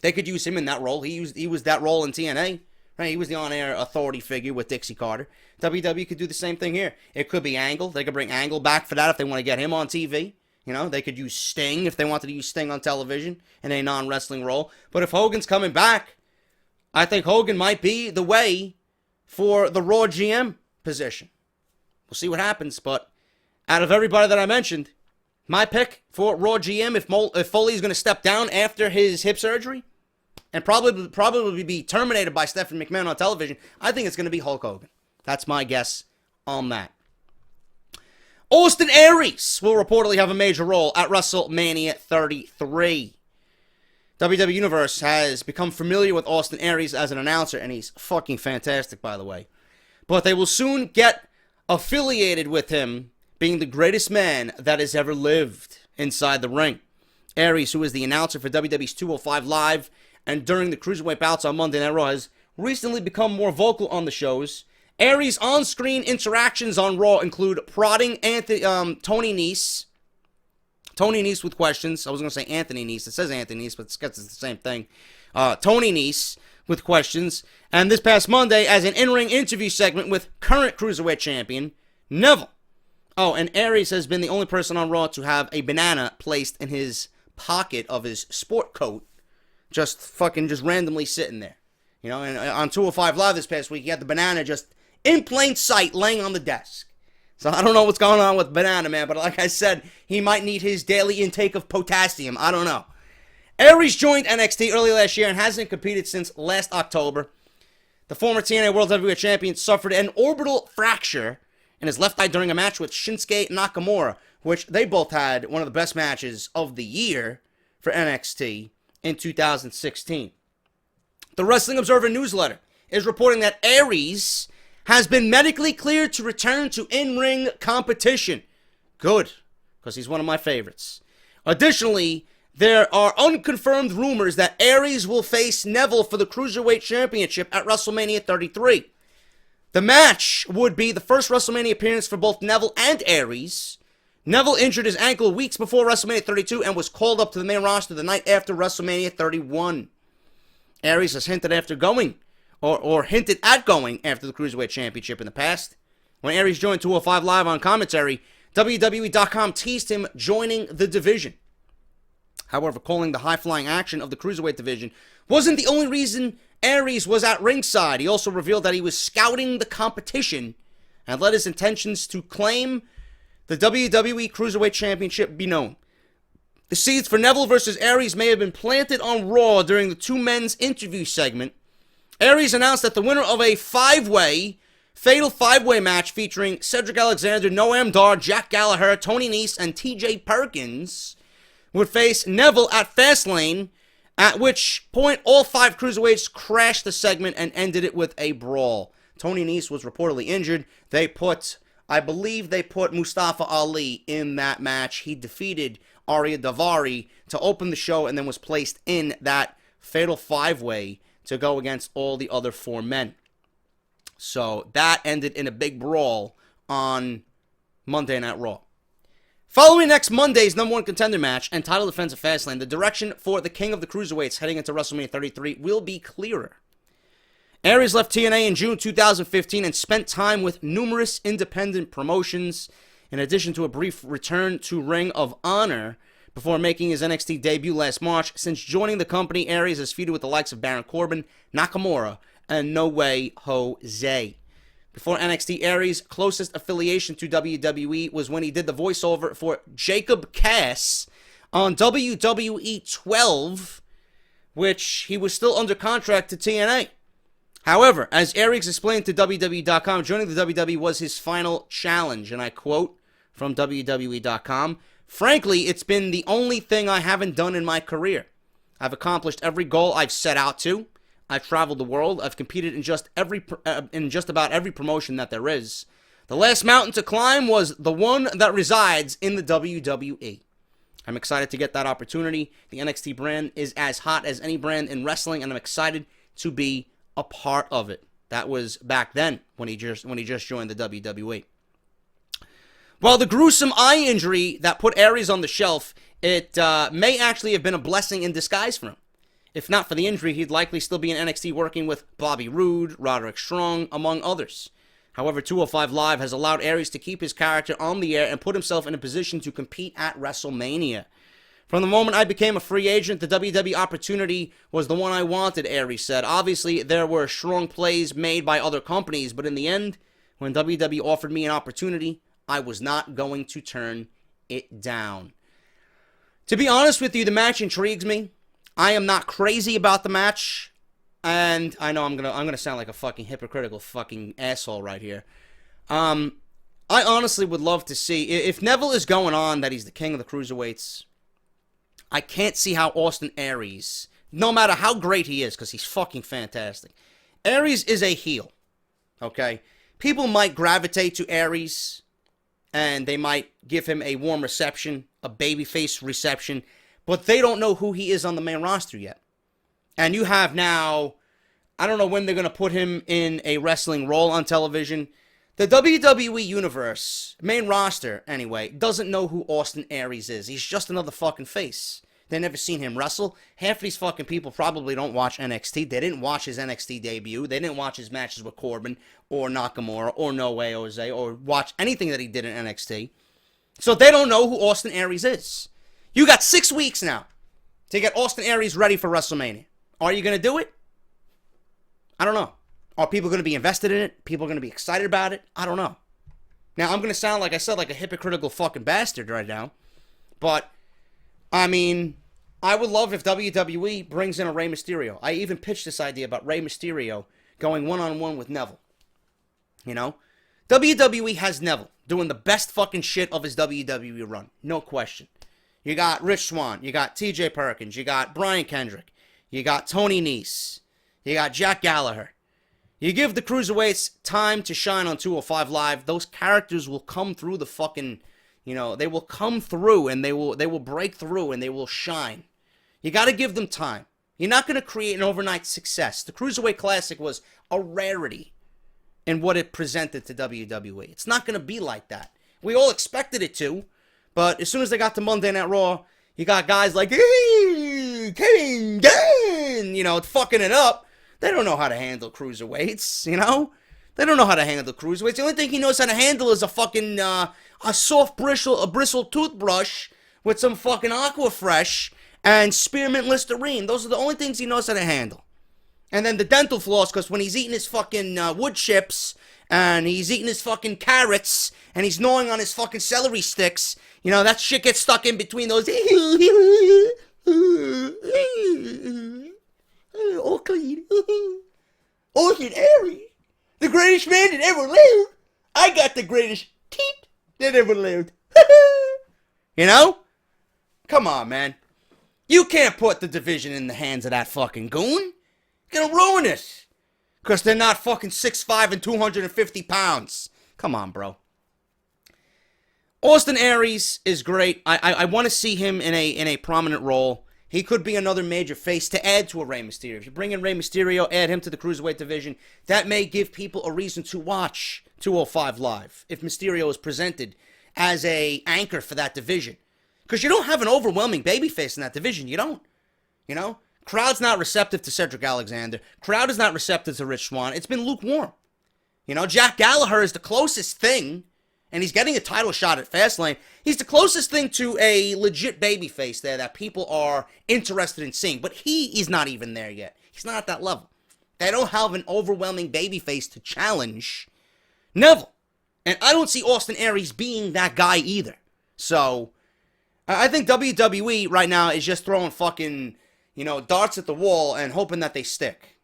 They could use him in that role. He was that role in TNA. Right? He was the on-air authority figure with Dixie Carter. WWE could do the same thing here. It could be Angle. They could bring Angle back for that if they want to get him on TV. You know, they could use Sting if they wanted to use Sting on television in a non-wrestling role. But if Hogan's coming back, I think Hogan might be the way for the Raw GM position. We'll see what happens. But out of everybody that I mentioned, my pick for Raw GM, if Foley's going to step down after his hip surgery and probably be terminated by Stephanie McMahon on television, I think it's going to be Hulk Hogan. That's my guess on that. Austin Aries will reportedly have a major role at WrestleMania 33. WWE Universe has become familiar with Austin Aries as an announcer, and he's fucking fantastic, by the way. But they will soon get affiliated with him being the greatest man that has ever lived inside the ring. Aries, who is the announcer for WWE's 205 Live and during the Cruiserweight bouts on Monday Night Raw, has recently become more vocal on the shows. Aries' on-screen interactions on Raw include prodding Tony Nese. Tony Nese with questions. I was going to say Anthony Nese. It says Anthony Nese, but it's the same thing. Tony Nese with questions. And this past Monday, as an in-ring interview segment with current Cruiserweight champion, Neville. Oh, and Aries has been the only person on Raw to have a banana placed in his pocket of his sport coat. Just randomly sitting there. You know, and on 205 Live this past week, he had the banana just in plain sight, laying on the desk. So I don't know what's going on with Banana Man, but like I said, he might need his daily intake of potassium. I don't know. Aries joined NXT early last year and hasn't competed since last October. The former TNA World Heavyweight Champion suffered an orbital fracture in his left eye during a match with Shinsuke Nakamura, which they both had one of the best matches of the year for NXT in 2016. The Wrestling Observer newsletter is reporting that Aries has been medically cleared to return to in-ring competition. Good, because he's one of my favorites. Additionally, there are unconfirmed rumors that Aries will face Neville for the Cruiserweight Championship at WrestleMania 33. The match would be the first WrestleMania appearance for both Neville and Aries. Neville injured his ankle weeks before WrestleMania 32 and was called up to the main roster the night after WrestleMania 31. Aries has hinted after going or hinted at going after the Cruiserweight Championship in the past. When Aries joined 205 Live on commentary, WWE.com teased him joining the division. However, calling the high-flying action of the Cruiserweight division wasn't the only reason Aries was at ringside. He also revealed that he was scouting the competition and let his intentions to claim the WWE Cruiserweight Championship be known. The seeds for Neville versus Aries may have been planted on Raw during the two men's interview segment. Aries announced that the winner of a fatal five-way match featuring Cedric Alexander, Noam Dar, Jack Gallagher, Tony Nese, and TJ Perkins would face Neville at Fastlane, at which point all five cruiserweights crashed the segment and ended it with a brawl. Tony Nese was reportedly injured. I believe they put Mustafa Ali in that match. He defeated Arya Davari to open the show and then was placed in that fatal five-way to go against all the other four men. So that ended in a big brawl on Monday Night Raw. Following next Monday's number one contender match and title defense of Fastlane, the direction for the King of the Cruiserweights heading into WrestleMania 33 will be clearer. Aries left TNA in June 2015 and spent time with numerous independent promotions, in addition to a brief return to Ring of Honor before making his NXT debut last March. Since joining the company, Aries has feuded with the likes of Baron Corbin, Nakamura, and No Way Jose. Before NXT, Aries' closest affiliation to WWE was when he did the voiceover for Jacob Cass on WWE 12, which he was still under contract to TNA. However, as Aries explained to WWE.com, joining the WWE was his final challenge, and I quote from WWE.com, "Frankly, it's been the only thing I haven't done in my career. I've accomplished every goal I've set out to. I've traveled the world. I've competed in just about every promotion that there is. The last mountain to climb was the one that resides in the WWE. I'm excited to get that opportunity. The NXT brand is as hot as any brand in wrestling, and I'm excited to be a part of it." That was back then when he just joined the WWE. While the gruesome eye injury that put Aries on the shelf, it may actually have been a blessing in disguise for him. If not for the injury, he'd likely still be in NXT working with Bobby Roode, Roderick Strong, among others. However, 205 Live has allowed Aries to keep his character on the air and put himself in a position to compete at WrestleMania. "From the moment I became a free agent, the WWE opportunity was the one I wanted," Aries said. "Obviously, there were strong plays made by other companies, but in the end, when WWE offered me an opportunity, I was not going to turn it down." To be honest with you, the match intrigues me. I am not crazy about the match, and I know I'm gonna sound like a fucking hypocritical fucking asshole right here. I honestly would love to see, if Neville is going on that he's the king of the cruiserweights, I can't see how Austin Aries, no matter how great he is, because he's fucking fantastic, Aries is a heel, okay? People might gravitate to Aries, and they might give him a warm reception, a babyface reception, but they don't know who he is on the main roster yet. And you have now, I don't know when they're going to put him in a wrestling role on television. The WWE Universe, main roster anyway, doesn't know who Austin Aries is. He's just another fucking face. They've never seen him wrestle. Half of these fucking people probably don't watch NXT. They didn't watch his NXT debut. They didn't watch his matches with Corbin or Nakamura or No Way Jose or watch anything that he did in NXT. So they don't know who Austin Aries is. You got 6 weeks now to get Austin Aries ready for WrestleMania. Are you going to do it? I don't know. Are people going to be invested in it? People are going to be excited about it? I don't know. Now, I'm going to sound, like I said, like a hypocritical fucking bastard right now. But, I mean, I would love if WWE brings in a Rey Mysterio. I even pitched this idea about Rey Mysterio going one-on-one with Neville. You know? WWE has Neville doing the best fucking shit of his WWE run. No question. You got Rich Swann. You got TJ Perkins. You got Brian Kendrick. You got Tony Nese. You got Jack Gallagher. You give the cruiserweights time to shine on 205 Live, those characters will come through the fucking, they will come through and they will break through and they will shine. You got to give them time. You're not going to create an overnight success. The Cruiserweight Classic was a rarity in what it presented to WWE. It's not going to be like that. We all expected it to, but as soon as they got to Monday Night Raw, you got guys like, hey, King Dan, fucking it up. They don't know how to handle cruiserweights, you know? They don't know how to handle cruiserweights. The only thing he knows how to handle is a fucking, a soft bristle toothbrush with some fucking Aquafresh and spearmint Listerine. Those are the only things he knows how to handle. And then the dental floss, because when he's eating his fucking wood chips, and he's eating his fucking carrots, and he's gnawing on his fucking celery sticks, you know, that shit gets stuck in between those. All clean. Austin Aries, the greatest man that ever lived. I got the greatest teeth that ever lived. You know? Come on, man. You can't put the division in the hands of that fucking goon. You're gonna ruin it. Because they're not fucking 6'5" and 250 pounds. Come on, bro. Austin Aries is great. I want to see him in a prominent role. He could be another major face to add to a Rey Mysterio. If you bring in Rey Mysterio, add him to the Cruiserweight division, that may give people a reason to watch 205 Live. If Mysterio is presented as a anchor for that division. Because you don't have an overwhelming babyface in that division. You don't. You know? Crowd's not receptive to Cedric Alexander. Crowd is not receptive to Rich Swann. It's been lukewarm. You know, Jack Gallagher is the closest thing, and he's getting a title shot at Fastlane. He's the closest thing to a legit babyface there that people are interested in seeing. But he is not even there yet. He's not at that level. They don't have an overwhelming babyface to challenge Neville. And I don't see Austin Aries being that guy either. So, I think WWE right now is just throwing fucking, you know, darts at the wall and hoping that they stick.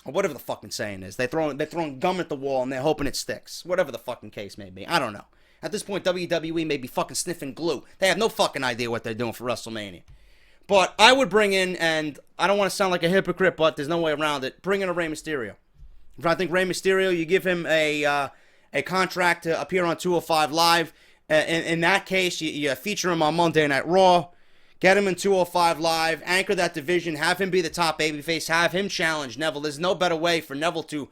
Or whatever the fucking saying is. They're throwing gum at the wall and they're hoping it sticks. Whatever the fucking case may be. I don't know. At this point, WWE may be fucking sniffing glue. They have no fucking idea what they're doing for WrestleMania. But I would bring in, and I don't want to sound like a hypocrite, but there's no way around it, bring in a Rey Mysterio. If I think Rey Mysterio, you give him a contract to appear on 205 Live. In that case, you feature him on Monday Night Raw. Get him in 205 Live, anchor that division, have him be the top babyface, have him challenge Neville. There's no better way for Neville to,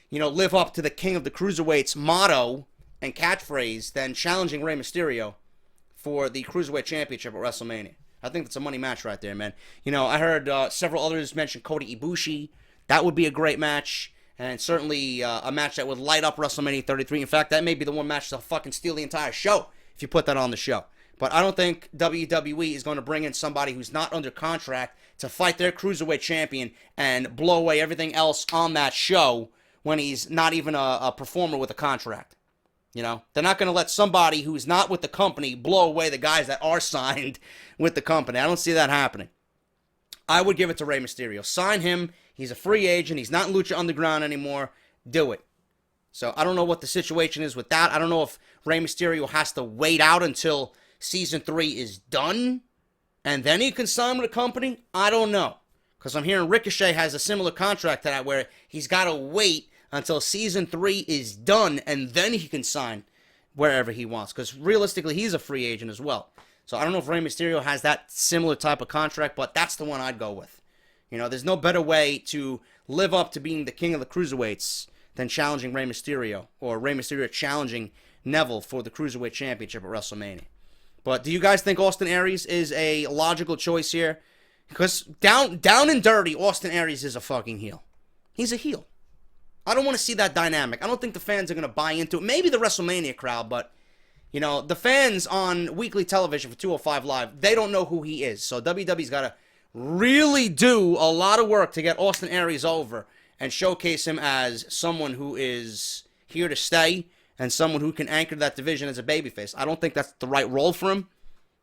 you know, live up to the King of the Cruiserweights motto and catchphrase than challenging Rey Mysterio for the Cruiserweight Championship at WrestleMania. I think that's a money match right there, man. You know, I heard several others mention Kota Ibushi. That would be a great match, and certainly a match that would light up WrestleMania 33. In fact, that may be the one match that'll fucking steal the entire show if you put that on the show. But I don't think WWE is going to bring in somebody who's not under contract to fight their Cruiserweight champion and blow away everything else on that show when he's not even a performer with a contract. You know, they're not going to let somebody who's not with the company blow away the guys that are signed with the company. I don't see that happening. I would give it to Rey Mysterio. Sign him. He's a free agent. He's not in Lucha Underground anymore. Do it. So I don't know what the situation is with that. I don't know if Rey Mysterio has to wait out until Season 3 is done, and then he can sign with a company? I don't know. Because I'm hearing Ricochet has a similar contract to that where he's got to wait until Season 3 is done, and then he can sign wherever he wants. Because realistically, he's a free agent as well. So I don't know if Rey Mysterio has that similar type of contract, but that's the one I'd go with. You know, there's no better way to live up to being the king of the cruiserweights than challenging Rey Mysterio, or Rey Mysterio challenging Neville for the Cruiserweight Championship at WrestleMania. But do you guys think Austin Aries is a logical choice here? Because down and dirty, Austin Aries is a fucking heel. He's a heel. I don't want to see that dynamic. I don't think the fans are going to buy into it. Maybe the WrestleMania crowd, but, you know, the fans on weekly television for 205 Live, they don't know who he is. So WWE's got to really do a lot of work to get Austin Aries over and showcase him as someone who is here to stay and someone who can anchor that division as a babyface. I don't think that's the right role for him.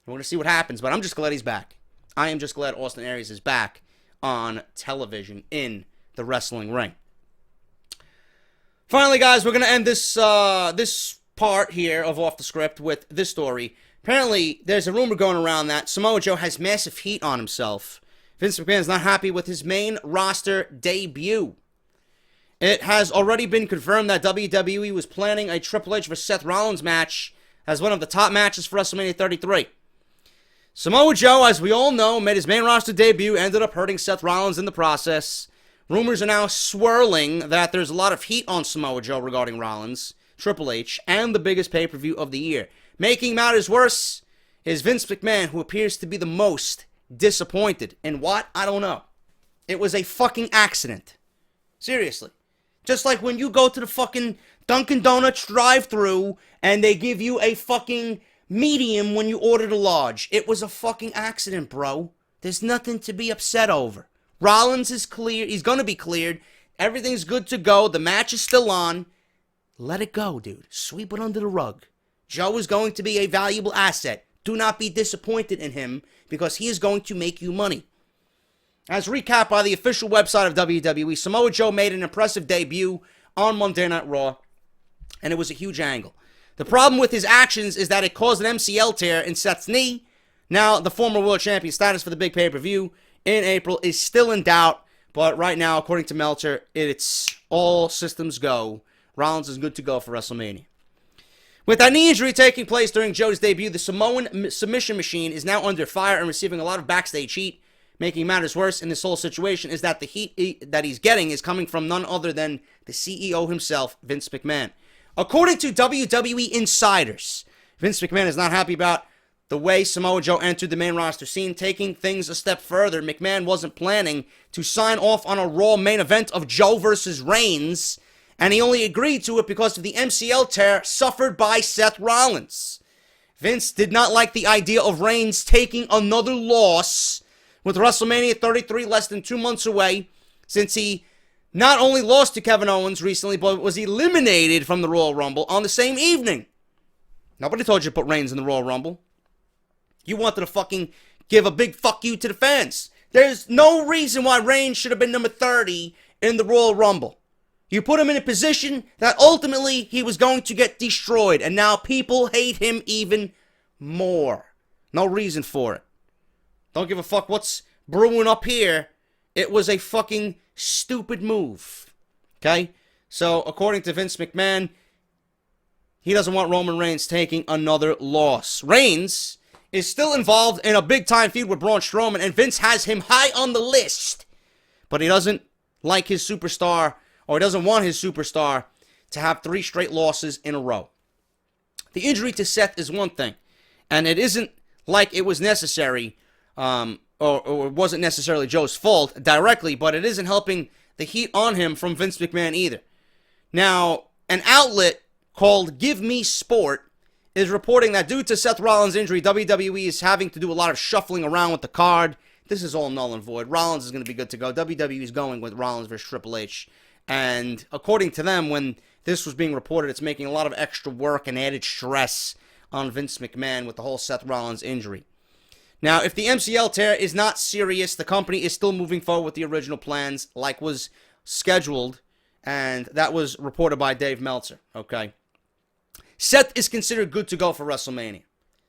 We're going to see what happens, but I'm just glad he's back. I am just glad Austin Aries is back on television in the wrestling ring. Finally, guys, we're going to end this this part here of Off the Script with this story. Apparently, there's a rumor going around that Samoa Joe has massive heat on himself. Vince McMahon is not happy with his main roster debut. It has already been confirmed that WWE was planning a Triple H vs. Seth Rollins match as one of the top matches for WrestleMania 33. Samoa Joe, as we all know, made his main roster debut, ended up hurting Seth Rollins in the process. Rumors are now swirling that there's a lot of heat on Samoa Joe regarding Rollins, Triple H, and the biggest pay-per-view of the year. Making matters worse is Vince McMahon, who appears to be the most disappointed. In what? I don't know. It was a fucking accident. Seriously. Just like when you go to the fucking Dunkin' Donuts drive-thru and they give you a fucking medium when you ordered a large. It was a fucking accident, bro. There's nothing to be upset over. Rollins is clear. He's going to be cleared. Everything's good to go. The match is still on. Let it go, dude. Sweep it under the rug. Joe is going to be a valuable asset. Do not be disappointed in him because he is going to make you money. As recap by the official website of WWE, Samoa Joe made an impressive debut on Monday Night Raw, and it was a huge angle. The problem with his actions is that it caused an MCL tear in Seth's knee. Now, the former world champion status for the big pay-per-view in April is still in doubt, but right now, according to Meltzer, it's all systems go. Rollins is good to go for WrestleMania. With that knee injury taking place during Joe's debut, the Samoan submission machine is now under fire and receiving a lot of backstage heat. Making matters worse in this whole situation is that the heat that he's getting is coming from none other than the CEO himself, Vince McMahon. According to WWE insiders, Vince McMahon is not happy about the way Samoa Joe entered the main roster scene. Taking things a step further, McMahon wasn't planning to sign off on a Raw main event of Joe versus Reigns, and he only agreed to it because of the MCL tear suffered by Seth Rollins. Vince did not like the idea of Reigns taking another loss with WrestleMania 33 less than 2 months away, since he not only lost to Kevin Owens recently, but was eliminated from the Royal Rumble on the same evening. Nobody told you to put Reigns in the Royal Rumble. You wanted to fucking give a big fuck you to the fans. There's no reason why Reigns should have been number 30 in the Royal Rumble. You put him in a position that ultimately he was going to get destroyed, and now people hate him even more. No reason for it. Don't give a fuck what's brewing up here. It was a fucking stupid move. Okay? So, according to Vince McMahon, he doesn't want Roman Reigns taking another loss. Reigns is still involved in a big-time feud with Braun Strowman, and Vince has him high on the list. But he doesn't like his superstar, or he doesn't want his superstar to have 3 straight losses in a row. The injury to Seth is one thing, and it isn't like it was necessary, or it wasn't necessarily Joe's fault directly, but it isn't helping the heat on him from Vince McMahon either. Now, an outlet called Give Me Sport is reporting that due to Seth Rollins' injury, WWE is having to do a lot of shuffling around with the card. This is all null and void. Rollins is going to be good to go. WWE is going with Rollins versus Triple H. And according to them, when this was being reported, it's making a lot of extra work and added stress on Vince McMahon with the whole Seth Rollins injury. Now, if the MCL tear is not serious, the company is still moving forward with the original plans like was scheduled, and that was reported by Dave Meltzer, okay? Seth is considered good to go for WrestleMania.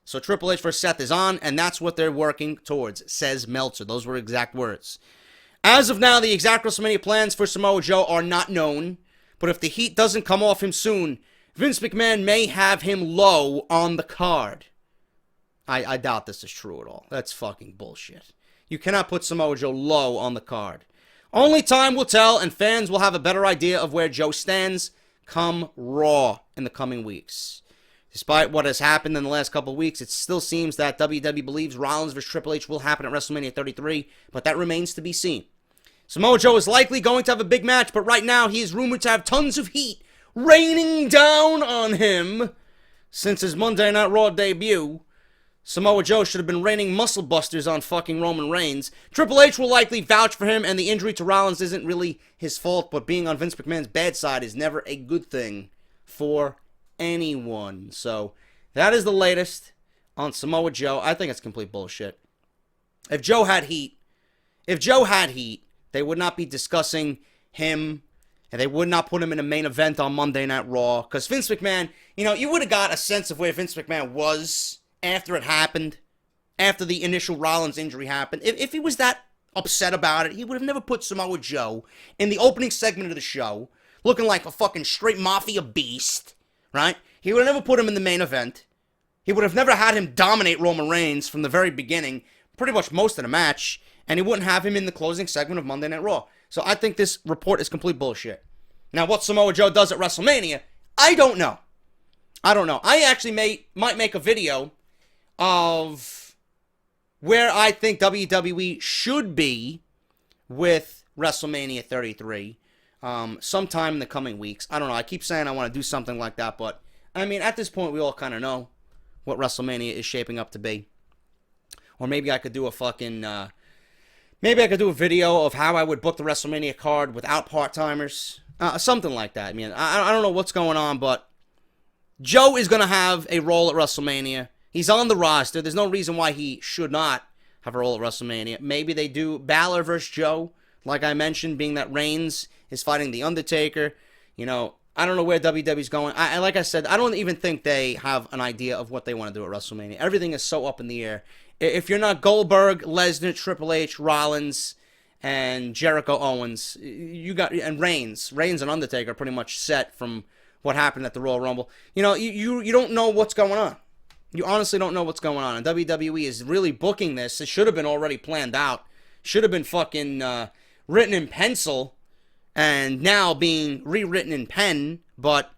So Triple H versus Seth is on, and that's what they're working towards, says Meltzer. Those were exact words. As of now, the exact WrestleMania plans for Samoa Joe are not known, but if the heat doesn't come off him soon, Vince McMahon may have him low on the card. I doubt this is true at all. That's fucking bullshit. You cannot put Samoa Joe low on the card. Only time will tell, and fans will have a better idea of where Joe stands come Raw in the coming weeks. Despite what has happened in the last couple of weeks, it still seems that WWE believes Rollins vs. Triple H will happen at WrestleMania 33, but that remains to be seen. Samoa Joe is likely going to have a big match, but right now he is rumored to have tons of heat raining down on him since his Monday Night Raw debut. Samoa Joe should have been raining muscle busters on fucking Roman Reigns. Triple H will likely vouch for him, and the injury to Rollins isn't really his fault, but being on Vince McMahon's bad side is never a good thing for anyone. So, that is the latest on Samoa Joe. I think it's complete bullshit. If Joe had heat, they would not be discussing him, and they would not put him in a main event on Monday Night Raw, because Vince McMahon, you would have got a sense of where Vince McMahon was after it happened, after the initial Rollins injury happened. If he was that upset about it, he would have never put Samoa Joe in the opening segment of the show, looking like a fucking straight mafia beast, right? He would have never put him in the main event. He would have never had him dominate Roman Reigns from the very beginning, pretty much most of the match, and he wouldn't have him in the closing segment of Monday Night Raw. So I think this report is complete bullshit. Now, what Samoa Joe does at WrestleMania, I don't know. I actually might make a video of where I think WWE should be with WrestleMania 33. sometime in the coming weeks. I don't know. I keep saying I want to do something like that, but I mean, at this point, we all kind of know what WrestleMania is shaping up to be. Or maybe I could do a fucking, maybe I could do a video of how I would book the WrestleMania card without part-timers. Something like that. I mean, I don't know what's going on, but Joe is going to have a role at WrestleMania. He's on the roster. There's no reason why he should not have a role at WrestleMania. Maybe they do Balor versus Joe, like I mentioned, being that Reigns is fighting The Undertaker. You know, I don't know where WWE's going. Like I said, I don't even think they have an idea of what they want to do at WrestleMania. Everything is so up in the air. If you're not Goldberg, Lesnar, Triple H, Rollins, and Jericho Owens, you got, and Reigns and Undertaker are pretty much set from what happened at the Royal Rumble. You know, you don't know what's going on. You honestly don't know what's going on. And WWE is really booking this. It should have been already planned out. Should have been fucking written in pencil and now being rewritten in pen. But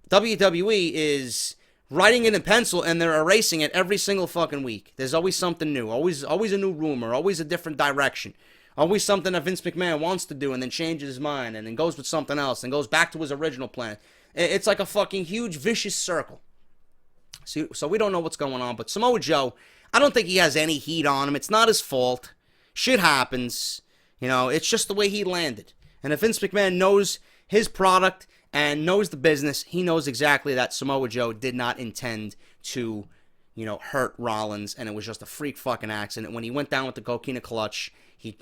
WWE is writing it in pencil and they're erasing it every single fucking week. There's always something new. Always a new rumor. Always a different direction. Always something that Vince McMahon wants to do and then changes his mind and then goes with something else and goes back to his original plan. It's like a fucking huge vicious circle. So we don't know what's going on. But Samoa Joe, I don't think he has any heat on him. It's not his fault. Shit happens. You know, it's just the way he landed. And if Vince McMahon knows his product and knows the business, he knows exactly that Samoa Joe did not intend to, you know, hurt Rollins. And it was just a freak fucking accident. When he went down with the coquina clutch, he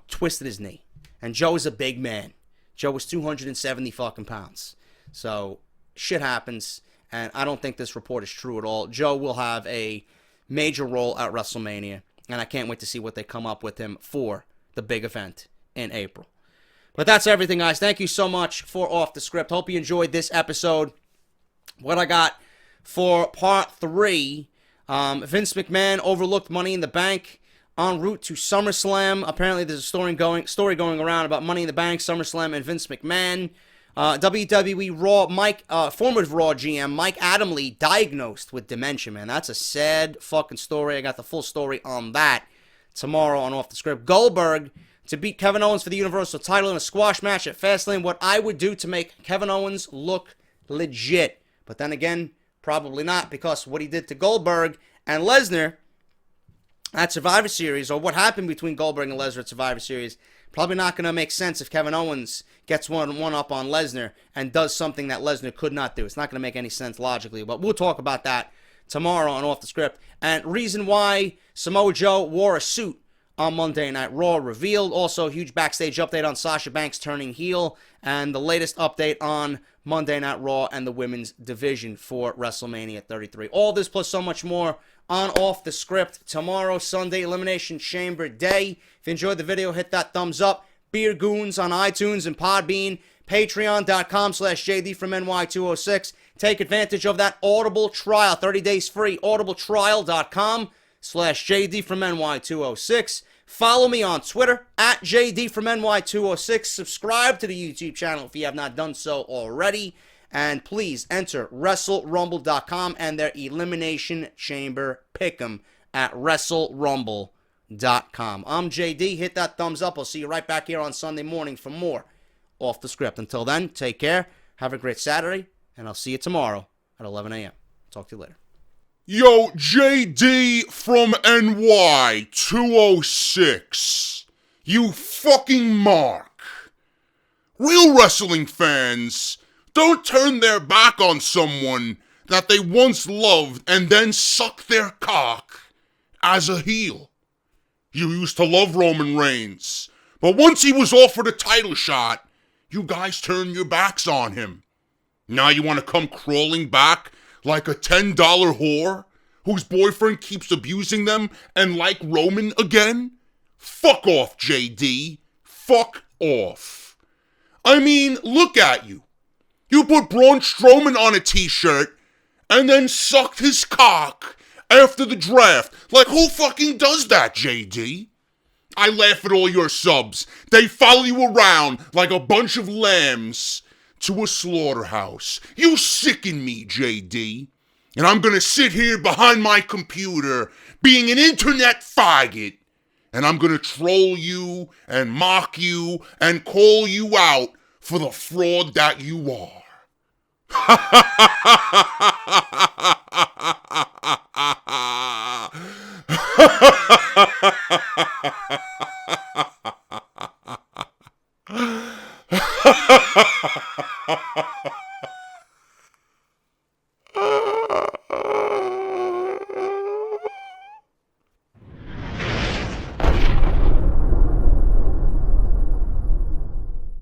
twisted his knee. And Joe is a big man. Joe was 270 fucking pounds. So shit happens. And I don't think this report is true at all. Joe will have a major role at WrestleMania. And I can't wait to see what they come up with him for the big event in April. But that's everything, guys. Thank you so much for Off the Script. Hope you enjoyed this episode. What I got for part 3. Vince McMahon overlooked Money in the Bank en route to SummerSlam. Apparently there's a story going around about Money in the Bank, SummerSlam, and Vince McMahon. WWE Raw, former Raw GM Mike Adamle diagnosed with dementia, man. That's a sad fucking story. I got the full story on that tomorrow on Off the Script. Goldberg to beat Kevin Owens for the Universal title in a squash match at Fastlane. What I would do to make Kevin Owens look legit. But then again, probably not, because what he did to Goldberg and Lesnar at Survivor Series, or what happened between Goldberg and Lesnar at Survivor Series, probably not going to make sense if Kevin Owens gets one up on Lesnar and does something that Lesnar could not do. It's not going to make any sense logically, but we'll talk about that tomorrow on Off the Script. And reason why Samoa Joe wore a suit on Monday Night Raw revealed. Also, huge backstage update on Sasha Banks turning heel, and the latest update on Monday Night Raw and the women's division for WrestleMania 33. All this plus so much more on Off the Script tomorrow, Sunday, Elimination Chamber Day. If you enjoyed the video, hit that thumbs up. Beer Goons on iTunes and Podbean. Patreon.com/JD from NY206. Take advantage of that Audible trial. 30 days free. audibletrial.com/JD from NY206. Follow me on Twitter at JD from NY206. Subscribe to the YouTube channel if you have not done so already. And please enter WrestleRumble.com and their Elimination Chamber Pick'em at WrestleRumble.com. I'm JD. Hit that thumbs up. I'll see you right back here on Sunday morning for more Off the Script. Until then, take care. Have a great Saturday. And I'll see you tomorrow at 11 a.m. Talk to you later. Yo, JD from NY206. You fucking mark. Real wrestling fans don't turn their back on someone that they once loved and then suck their cock as a heel. You used to love Roman Reigns, but once he was offered a title shot, you guys turned your backs on him. Now you want to come crawling back like a $10 whore whose boyfriend keeps abusing them and like Roman again? Fuck off, JD. Fuck off. I mean, look at you. You put Braun Strowman on a t-shirt and then sucked his cock after the draft. Like, who fucking does that, JD? I laugh at all your subs. They follow you around like a bunch of lambs to a slaughterhouse. You sicken me, JD. And I'm gonna sit here behind my computer being an internet faggot, and I'm gonna troll you and mock you and call you out for the fraud that you are.